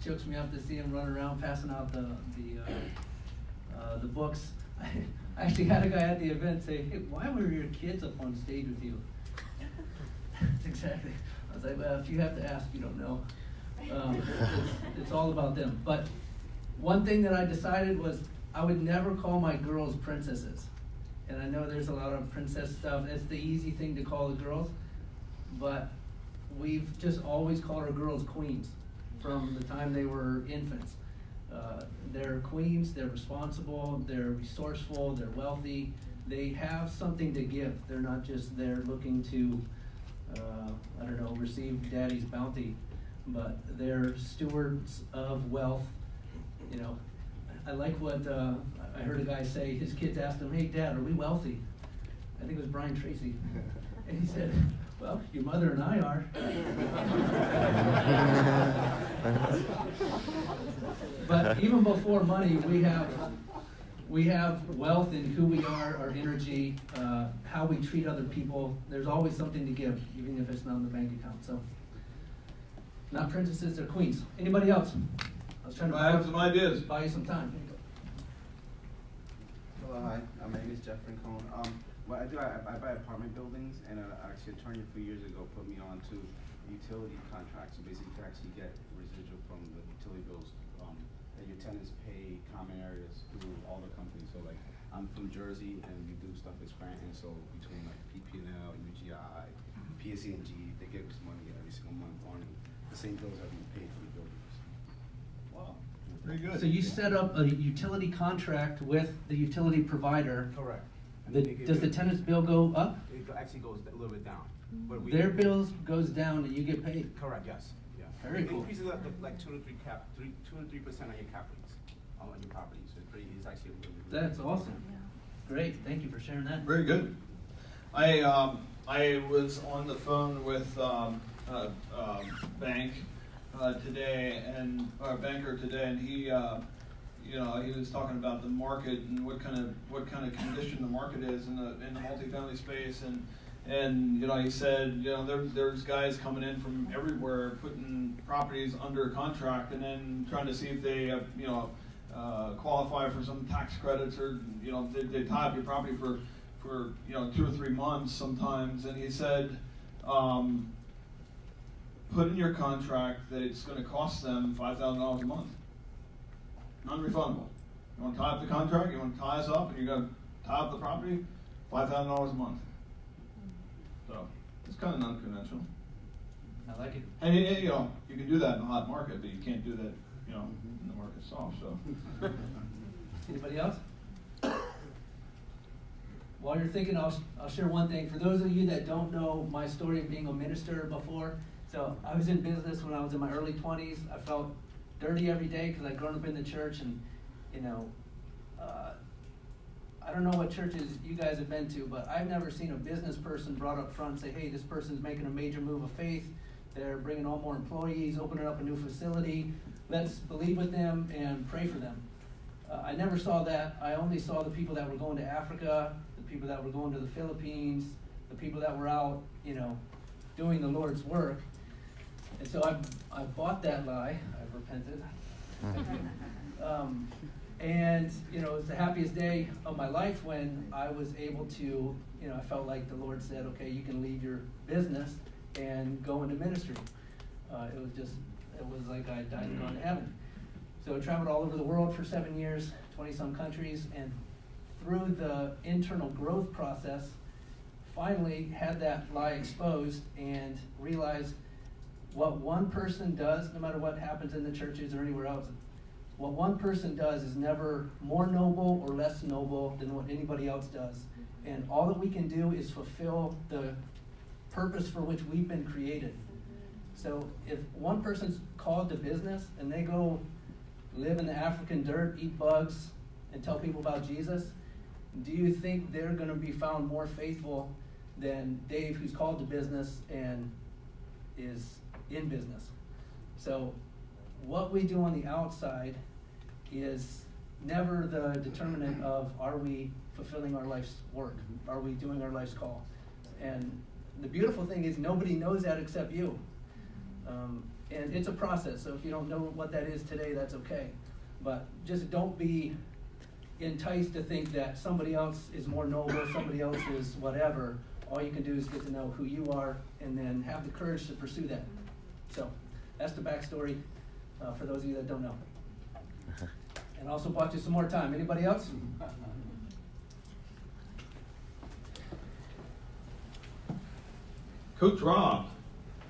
Chokes me up to see them run around passing out the books. I actually had a guy at the event say, "Hey, why were your kids up on stage with you?" Exactly. I was like, well, if you have to ask, you don't know. It's all about them. But one thing that I decided was I would never call my girls princesses. And I know there's a lot of princess stuff. It's the easy thing to call the girls. But we've just always called our girls queens from the time they were infants. They're queens, they're responsible, they're resourceful, they're wealthy. They have something to give. They're not just there looking to, receive daddy's bounty, but they're stewards of wealth. I like what I heard a guy say. His kids asked him, "Hey, Dad, are we wealthy?" I think it was Brian Tracy. And he said, "Well, your mother and I are." But even before money, we have wealth in who we are, our energy, how we treat other people. There's always something to give, even if it's not in the bank account. So, not princesses, they're queens. Anybody else? I was trying to have some ideas. Buy you some time. Hello, hi. My name is Jeffrey Cohn. What I do, I buy apartment buildings, and actually, an attorney a few years ago put me on to utility contracts. So basically, to actually get residual from the utility bills that your tenants pay common areas through all the companies. So I'm from Jersey, and we do stuff with Scranton. So between PP&L, UGI, PSE&G, they give us money every single month on the same bills that we pay for the buildings. Wow, pretty good. So you set up a utility contract with the utility provider. Correct. Does the tenant's bill go up? It actually goes a little bit down. But Their bills goes down and you get paid? Correct, yes. Yeah. Very cool. It increases like 2 to 3% on your cap rates on your property. So it's actually a really That's awesome. Great, thank you for sharing that. Very good. I was on the phone with a bank today, and our banker today, and he was talking about the market and what kind of condition the market is in the multifamily space, and he said there's guys coming in from everywhere putting properties under contract and then trying to see if they qualify for some tax credits, or they tie up your property for 2 or 3 months sometimes, and he said put in your contract that it's going to cost them $5,000 a month. Non-refundable. You want to tie up the contract, you want to tie us up, and you're going to tie up the property, $5,000 a month. So, it's kind of non-conventional. I like it. And you know, you can do that in a hot market, but you can't do that, you know, in the market soft. So. Anybody else? While you're thinking, I'll share one thing. For those of you that don't know my story of being a minister before, so I was in business when I was in my early 20s. I felt dirty every day because I'd grown up in the church, and you know, I don't know what churches you guys have been to, but I've never seen a business person brought up front and say, hey, this person's making a major move of faith. They're bringing on more employees, opening up a new facility. Let's believe with them and pray for them. I never saw that. I only saw the people that were going to Africa, the people that were going to the Philippines, the people that were out, you know, doing the Lord's work. And so I bought that lie. I've repented. And, you know, it was the happiest day of my life when I was able to, you know, I felt like the Lord said, okay, you can leave your business and go into ministry. It was like I died and gone to heaven. So I traveled all over the world for 7 years, 20-some countries, and through the internal growth process, finally had that lie exposed and realized what one person does, no matter what happens in the churches or anywhere else, what one person does is never more noble or less noble than what anybody else does. And all that we can do is fulfill the purpose for which we've been created. So if one person's called to business and they go live in the African dirt, eat bugs, and tell people about Jesus, do you think they're going to be found more faithful than Dave, who's called to business and is in business? So what we do on the outside is never the determinant of, are we fulfilling our life's work? Are we doing our life's call? And the beautiful thing is nobody knows that except you. And it's a process, so if you don't know what that is today, that's okay. But just don't be enticed to think that somebody else is more noble, somebody else is whatever. All you can do is get to know who you are and then have the courage to pursue that. So that's the backstory for those of you that don't know. And also bought you some more time. Anybody else? Coach Rob.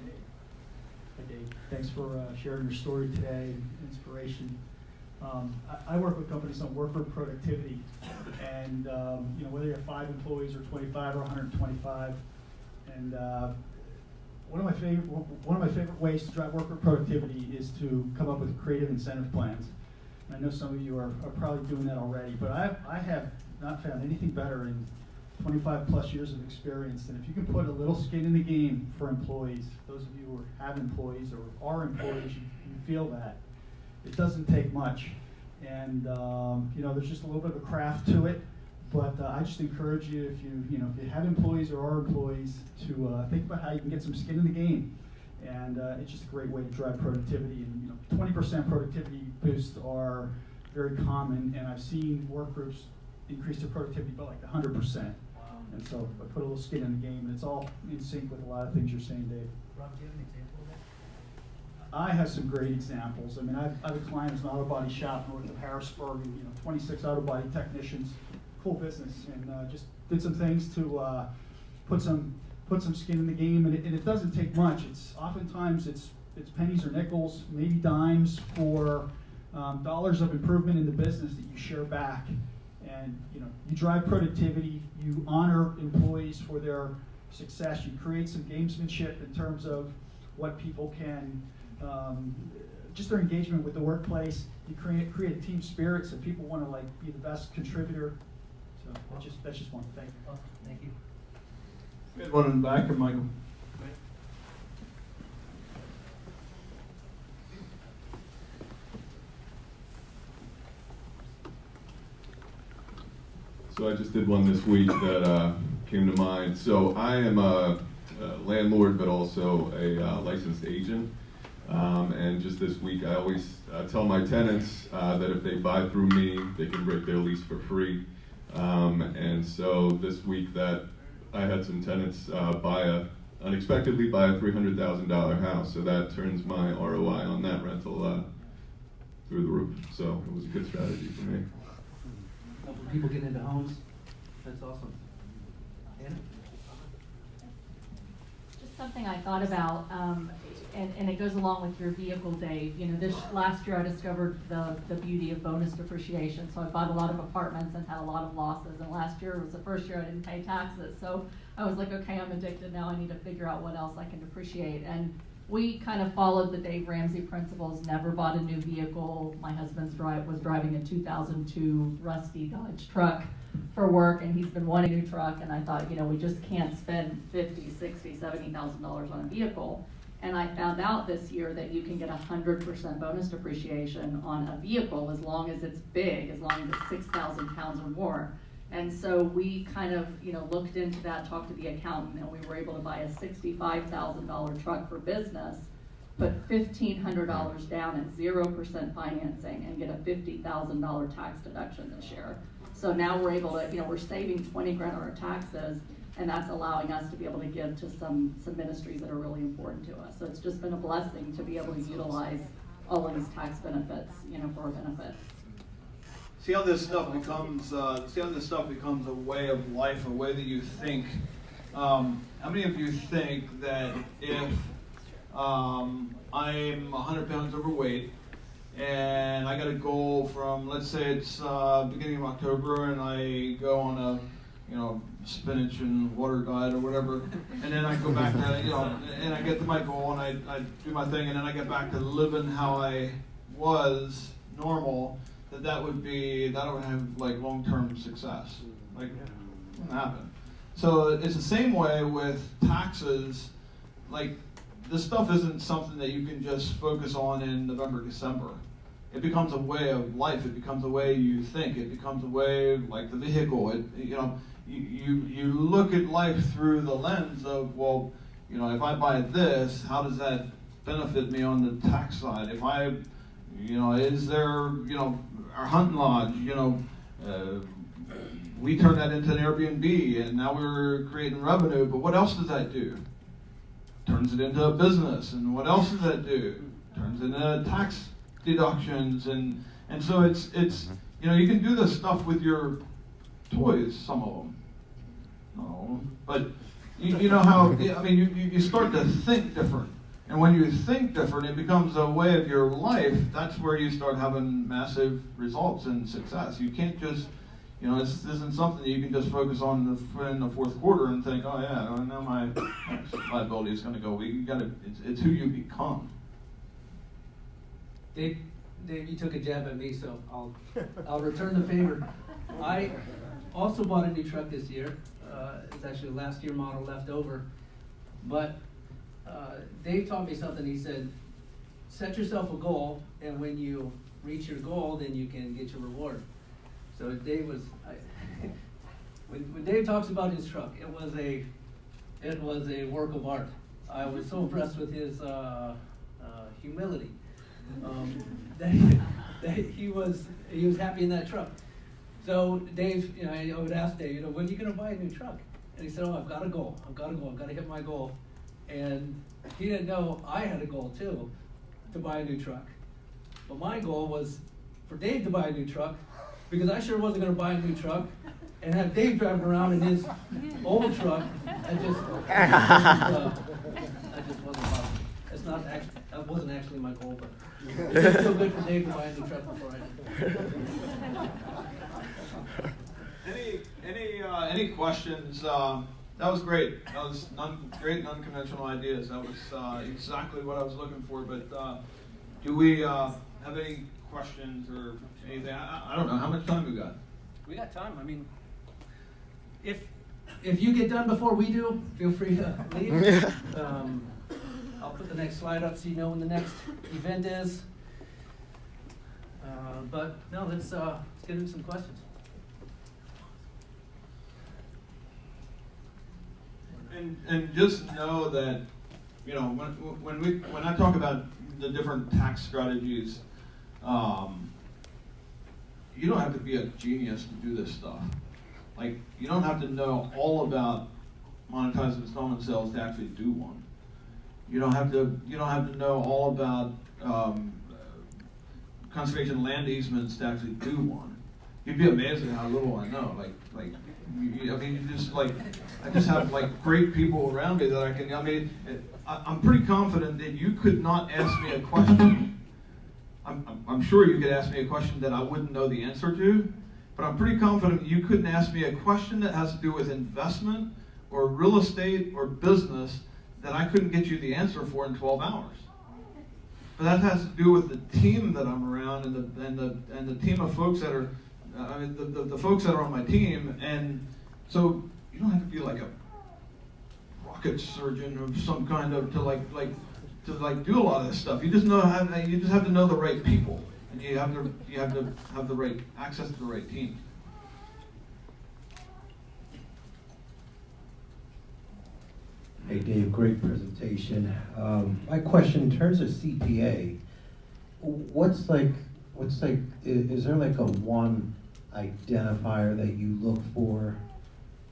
Hi, Dave. Thanks for sharing your story today and inspiration. I work with companies on worker productivity, and you know, whether you have 5 employees or 25 or 125, and one of my favorite ways to drive worker productivity is to come up with creative incentive plans. And I know some of you are probably doing that already, but I have not found anything better in 25 plus years of experience than if you can put a little skin in the game for employees. Those of you who have employees or are employees, you feel that. It doesn't take much, and you know, there's just a little bit of a craft to it. But I just encourage you, if you have employees or are employees, to think about how you can get some skin in the game, and it's just a great way to drive productivity. And 20% productivity boosts are very common, and I've seen work groups increase their productivity by like 100%. And so I put a little skin in the game, and it's all in sync with a lot of things you're saying, Dave. Rob, do you have an example of that? I have some great examples. I mean, I have a client who's an auto body shop north of Harrisburg, and 26 auto body technicians, cool business, and just did some things to put some skin in the game, and it doesn't take much. Oftentimes it's pennies or nickels, maybe dimes for dollars of improvement in the business that you share back. And you drive productivity, you honor employees for their success, you create some gamesmanship in terms of what people can, just their engagement with the workplace. You create team spirit, so people want to be the best contributor. So that's just one. Thank you. Thank you. We had one in the back, or Michael. So I just did one this week that came to mind. So I am a landlord, but also a licensed agent. And just this week, I always tell my tenants that if they buy through me, they can break their lease for free. And so this week, that I had some tenants unexpectedly buy a $300,000 house. So that turns my ROI on that rental through the roof. So it was a good strategy for me. Helping people get into homes. That's awesome. Anna? Just something I thought about, and it goes along with your vehicle, Dave. You know, this last year I discovered the beauty of bonus depreciation. So I bought a lot of apartments and had a lot of losses. And last year was the first year I didn't pay taxes. So I was like, okay, I'm addicted now. I need to figure out what else I can depreciate. And we kind of followed the Dave Ramsey principles. Never bought a new vehicle. My husband's was driving a 2002 rusty Dodge truck for work, and he's been wanting a new truck. And I thought, you know, we just can't spend $50,000, $60,000, $70,000 on a vehicle. And I found out this year that you can get 100% bonus depreciation on a vehicle as long as it's big, as long as it's 6,000 pounds or more. And so we kind of, you know, looked into that, talked to the accountant, and we were able to buy a $65,000 truck for business, put $1,500 down at 0% financing, and get a $50,000 tax deduction this year. So now we're able to, you know, we're saving 20 grand on our taxes, and that's allowing us to be able to give to some ministries that are really important to us. So it's just been a blessing to be able to utilize all of these tax benefits, you know, for our benefit. See how this stuff becomes a way of life, a way that you think. How many of you think that if I'm 100 pounds overweight and I got a goal from, let's say it's beginning of October, and I go on a, you know, spinach and water diet or whatever, and then I go back to, you know, and I get to my goal and I do my thing, and then I get back to living how I was normal, that would have like long-term success. Like, it wouldn't happen. So it's the same way with taxes. Like, this stuff isn't something that you can just focus on in November, December. It becomes a way of life. It becomes a way you think. It becomes a way, like the vehicle. You know, you look at life through the lens of, well, you know, if I buy this, how does that benefit me on the tax side? If I, you know, is there, you know, our hunting lodge, you know, we turned that into an Airbnb, and now we're creating revenue, but what else does that do? Turns it into a business, and what else does that do? Turns into tax deductions, and so it's you know, you can do this stuff with your toys, some of them, not all of them, but you know how, I mean, you start to think different. And when you think different, it becomes a way of your life. That's where you start having massive results and success. You can't just, you know, this isn't something that you can just focus on in the fourth quarter and think, oh yeah, now my liability is going to go. It's who you become. Dave, you took a jab at me, so I'll return the favor. I also bought a new truck this year. It's actually a last year model left over, but Dave taught me something. He said, set yourself a goal, and when you reach your goal, then you can get your reward. So Dave was, when Dave talks about his truck, it was a work of art. I was so impressed with his humility that he was happy in that truck. So Dave, you know, I would ask Dave, you know, when are you going to buy a new truck? And he said, oh, I've got a goal. I've got to hit my goal. And he didn't know I had a goal too, to buy a new truck. But my goal was for Dave to buy a new truck, because I sure wasn't going to buy a new truck and have Dave driving around in his old truck. I just wasn't possible. That wasn't actually my goal, but it did feel good for Dave to buy a new truck before I did. Any questions? That was great. That was great unconventional ideas. That was exactly what I was looking for. But do we have any questions or anything? I don't know. How much time we got? We got time. I mean, if you get done before we do, feel free to leave. I'll put the next slide up so you know when the next event is. But no, let's get into some questions. And just know that, you know, when I talk about the different tax strategies, you don't have to be a genius to do this stuff. Like, you don't have to know all about monetized installment sales to actually do one. You don't have to know all about conservation land easements to actually do one. you'd be amazed at how little I know. I just have like great people around me that I can. I'm pretty confident that you could not ask me a question. I'm sure you could ask me a question that I wouldn't know the answer to, but I'm pretty confident you couldn't ask me a question that has to do with investment or real estate or business that I couldn't get you the answer for in 12 hours. But that has to do with the team that I'm around and the team of folks that are, the folks that are on my team. And so you don't have to be like a rocket surgeon of some kind of to do a lot of this stuff. You just have to know the right people, and you have to have the right access to the right team. Hey Dave, great presentation. My question, in terms of CPA, is there like a one identifier that you look for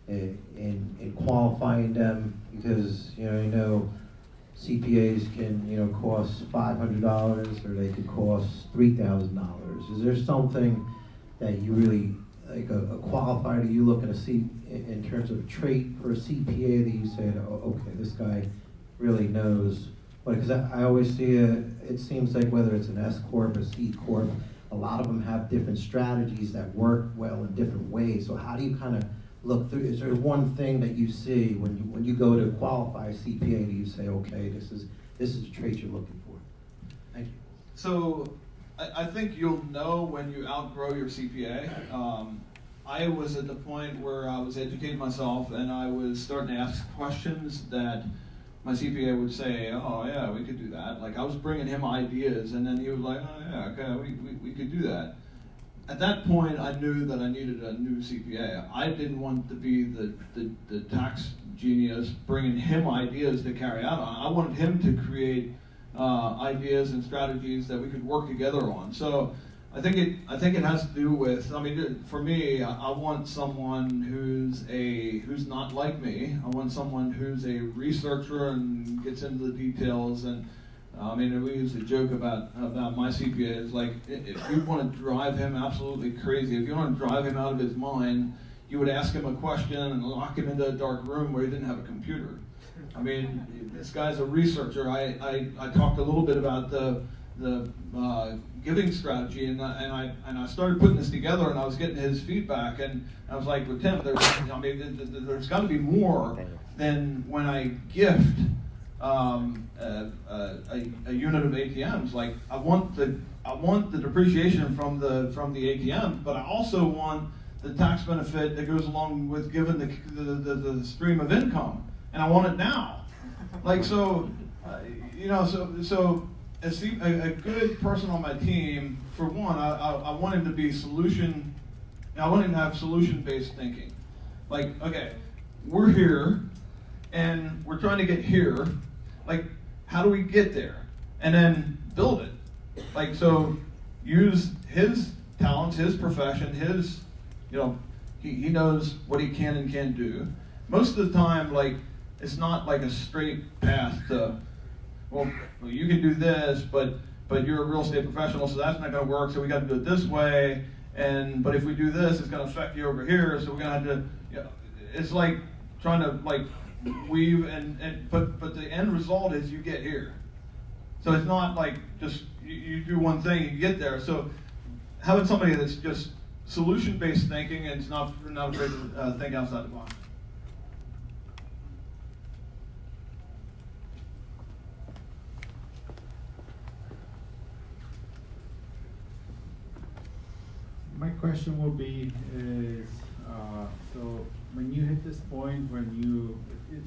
in qualifying them? Because I know CPAs can cost $500 or they could cost $3,000. Is there something that you really like a qualifier that you look at a C in terms of a trait for a CPA that you said, oh, okay, this guy really knows? Because I always see it seems like whether it's an S Corp or C Corp, a lot of them have different strategies that work well in different ways. So how do you kind of look through? Is there one thing that you see when you go to qualify a CPA? Do you say, okay, this is the trait you're looking for? Thank you. So I think you'll know when you outgrow your CPA. I was at the point where I was educating myself and I was starting to ask questions that my CPA would say, oh yeah, we could do that. Like I was bringing him ideas and then he was like, oh yeah, okay, we could do that. At that point, I knew that I needed a new CPA. I didn't want to be the tax genius bringing him ideas to carry out on. I wanted him to create ideas and strategies that we could work together on. So I think it has to do with, for me, I want someone who's not like me. I want someone who's a researcher and gets into the details. And we used to joke about my CPA. It's like, if you want to drive him absolutely crazy, if you want to drive him out of his mind, you would ask him a question and lock him into a dark room where he didn't have a computer. This guy's a researcher. I talked a little bit about the giving strategy, and I started putting this together, and I was getting his feedback, and I was like, with Tim, there's got to be more than when I gift a unit of ATMs. Like I want the depreciation from the ATM, but I also want the tax benefit that goes along with giving the stream of income, and I want it now. Like so a good person on my team, for one, I want him to be I want him to have solution-based thinking. Like, okay, we're here, and we're trying to get here. Like, how do we get there? And then build it. Like, so use his talents, his profession, he knows what he can and can't do. Most of the time, like, it's not like a straight path to, well, you can do this, but you're a real estate professional, so that's not going to work. So we got to do it this way. But if we do this, it's going to affect you over here. So we're going to have to. It's like trying to weave but the end result is you get here. So it's not like just you do one thing, you get there. So having somebody that's just solution-based thinking and it's not afraid to think outside the box. My question will be so when you hit this point when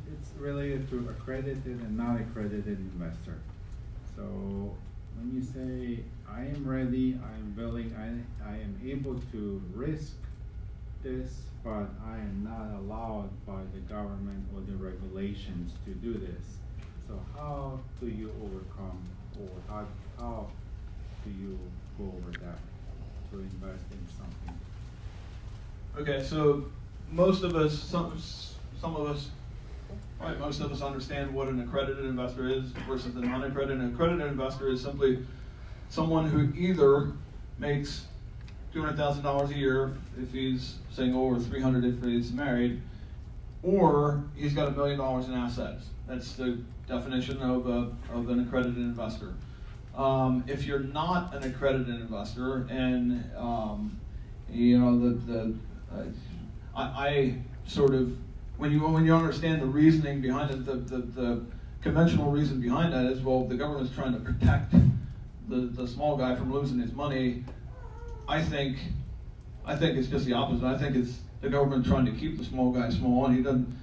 it's related to accredited and not accredited investor. So when you say I am ready, I am willing, I am able to risk this, but I am not allowed by the government or the regulations to do this. So how do you overcome, or how do you go over that to invest in something? Okay, so most of us, most of us understand what an accredited investor is versus a non-accredited. An accredited investor is simply someone who either makes $200,000 a year if he's single, or $300,000 if he's married, or he's got $1 million in assets. That's the definition of an accredited investor. If you're not an accredited investor, and you know I sort of, when you understand the reasoning behind it, the conventional reason behind that is, well, the government's trying to protect the small guy from losing his money. I think it's just the opposite. I think it's the government trying to keep the small guy small, and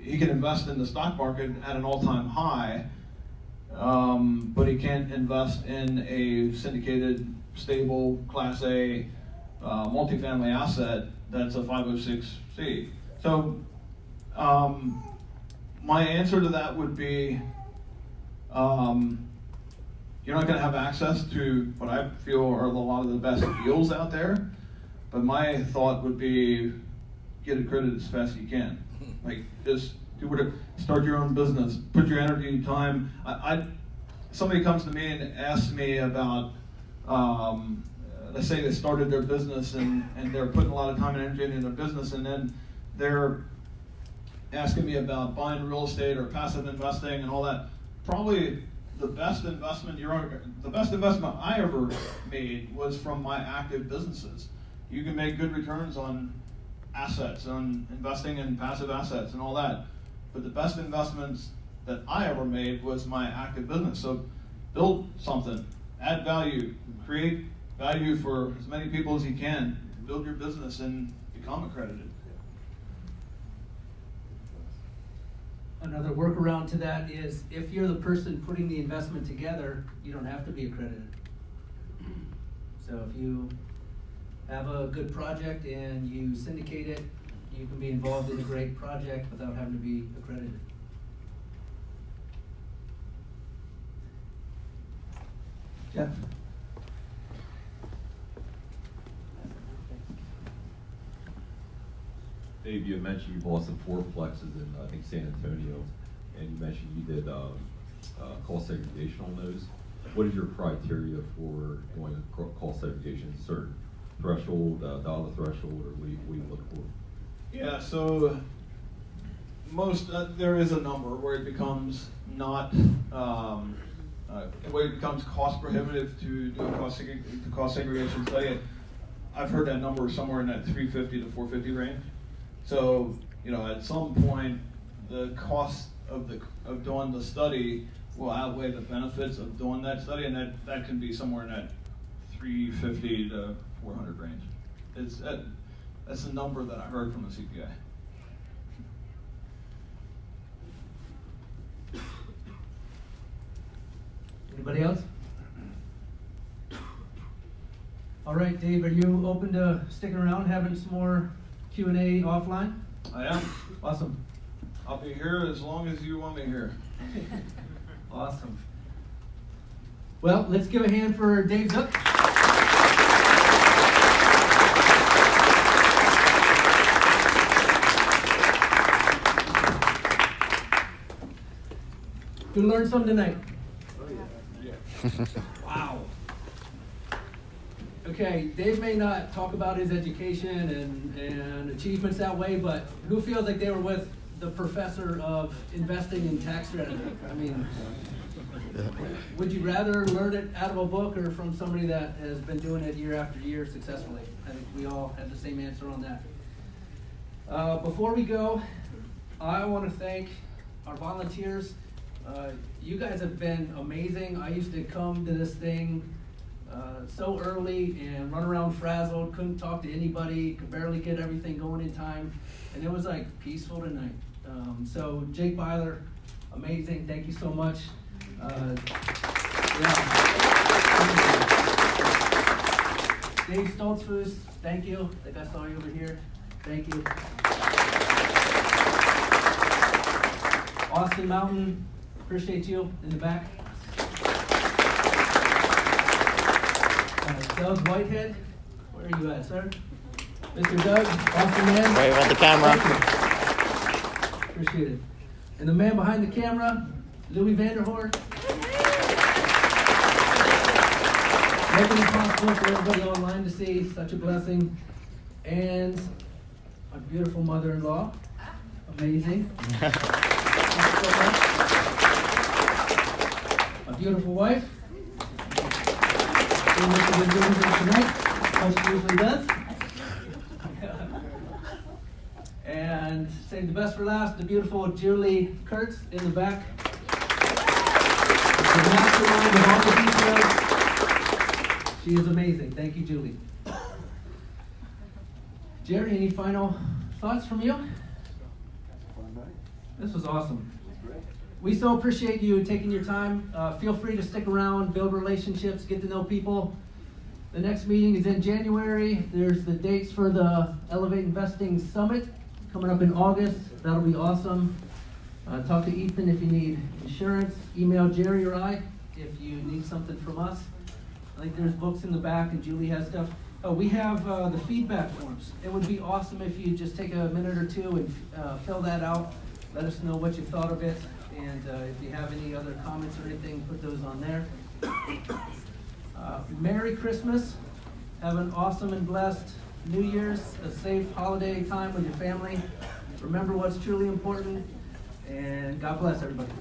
he can invest in the stock market at an all-time high, but he can't invest in a syndicated, stable, Class A multifamily asset that's a 506c. So my answer to that would be, you're not going to have access to what I feel are a lot of the best deals out there, but my thought would be get accredited as fast as you can. Like, just do whatever, start your own business, put your energy and time. Somebody comes to me and asks me about, let's say they started their business and they're putting a lot of time and energy into their business, and then they're asking me about buying real estate or passive investing and all that. Probably the best investment I ever made was from my active businesses. You can make good returns on assets, on investing in passive assets and all that. But the best investments that I ever made was my active business. So build something, add value, create value for as many people as you can, build your business and become accredited. Another workaround to that is, if you're the person putting the investment together, you don't have to be accredited. So if you have a good project and you syndicate it, you can be involved in a great project without having to be accredited. Jeff? Dave, you mentioned you bought some fourplexes in, I think, San Antonio, and you mentioned you did cost segregation on those. What is your criteria for doing cost segregation? Certain threshold, dollar threshold, or what do you look for? Yeah, so there is a number where it becomes not, where it becomes cost prohibitive to do a cost segregation study. I've heard that number somewhere in that 350 to 450 range. So, at some point, the cost of doing the study will outweigh the benefits of doing that study, and that can be somewhere in that 350 to 400 range. That's the number that I heard from the CPA. Anybody else? All right, Dave, are you open to sticking around, having some more Q&A offline? I am. Awesome. I'll be here as long as you want me here. Awesome. Well, let's give a hand for Dave Zook. You learned something tonight. Wow. Okay, Dave may not talk about his education and achievements that way, but who feels like they were with the professor of investing in tax strategy? I mean, would you rather learn it out of a book or from somebody that has been doing it year after year successfully? I think we all had the same answer on that. Before we go, I want to thank our volunteers. You guys have been amazing. I used to come to this thing so early and run around frazzled, couldn't talk to anybody, could barely get everything going in time, and it was like peaceful tonight. So Jake Byler, amazing, thank you so much. Dave Stoltzfus, thank you. I think I saw you over here. Thank you. Austin Mountain, appreciate you in the back. Doug Whitehead, where are you at, sir? Mr. Doug, awesome man. Wave at the camera. Appreciate it. And the man behind the camera, Louis Vanderhoor. making it possible for everybody online to see. Such a blessing. And my beautiful mother-in-law. Amazing. Thanks so much. My beautiful wife. Doing what she's been doing here tonight, how she usually does. And save the best for last, the beautiful Julie Kurtz in the back. The mastermind of all the details. She is amazing. Thank you, Julie. Jerry, any final thoughts from you? This was awesome. We so appreciate you taking your time. Feel free to stick around, build relationships, get to know people. The next meeting is in January. There's the dates for the Elevate Investing Summit coming up in August. That'll be awesome. Talk to Ethan if you need insurance. Email Jerry or I if you need something from us. I think there's books in the back and Julie has stuff. Oh, we have the feedback forms. It would be awesome if you just take a minute or two and fill that out. Let us know what you thought of it. And if you have any other comments or anything, put those on there. Merry Christmas. Have an awesome and blessed New Year's, a safe holiday time with your family. Remember what's truly important, and God bless everybody.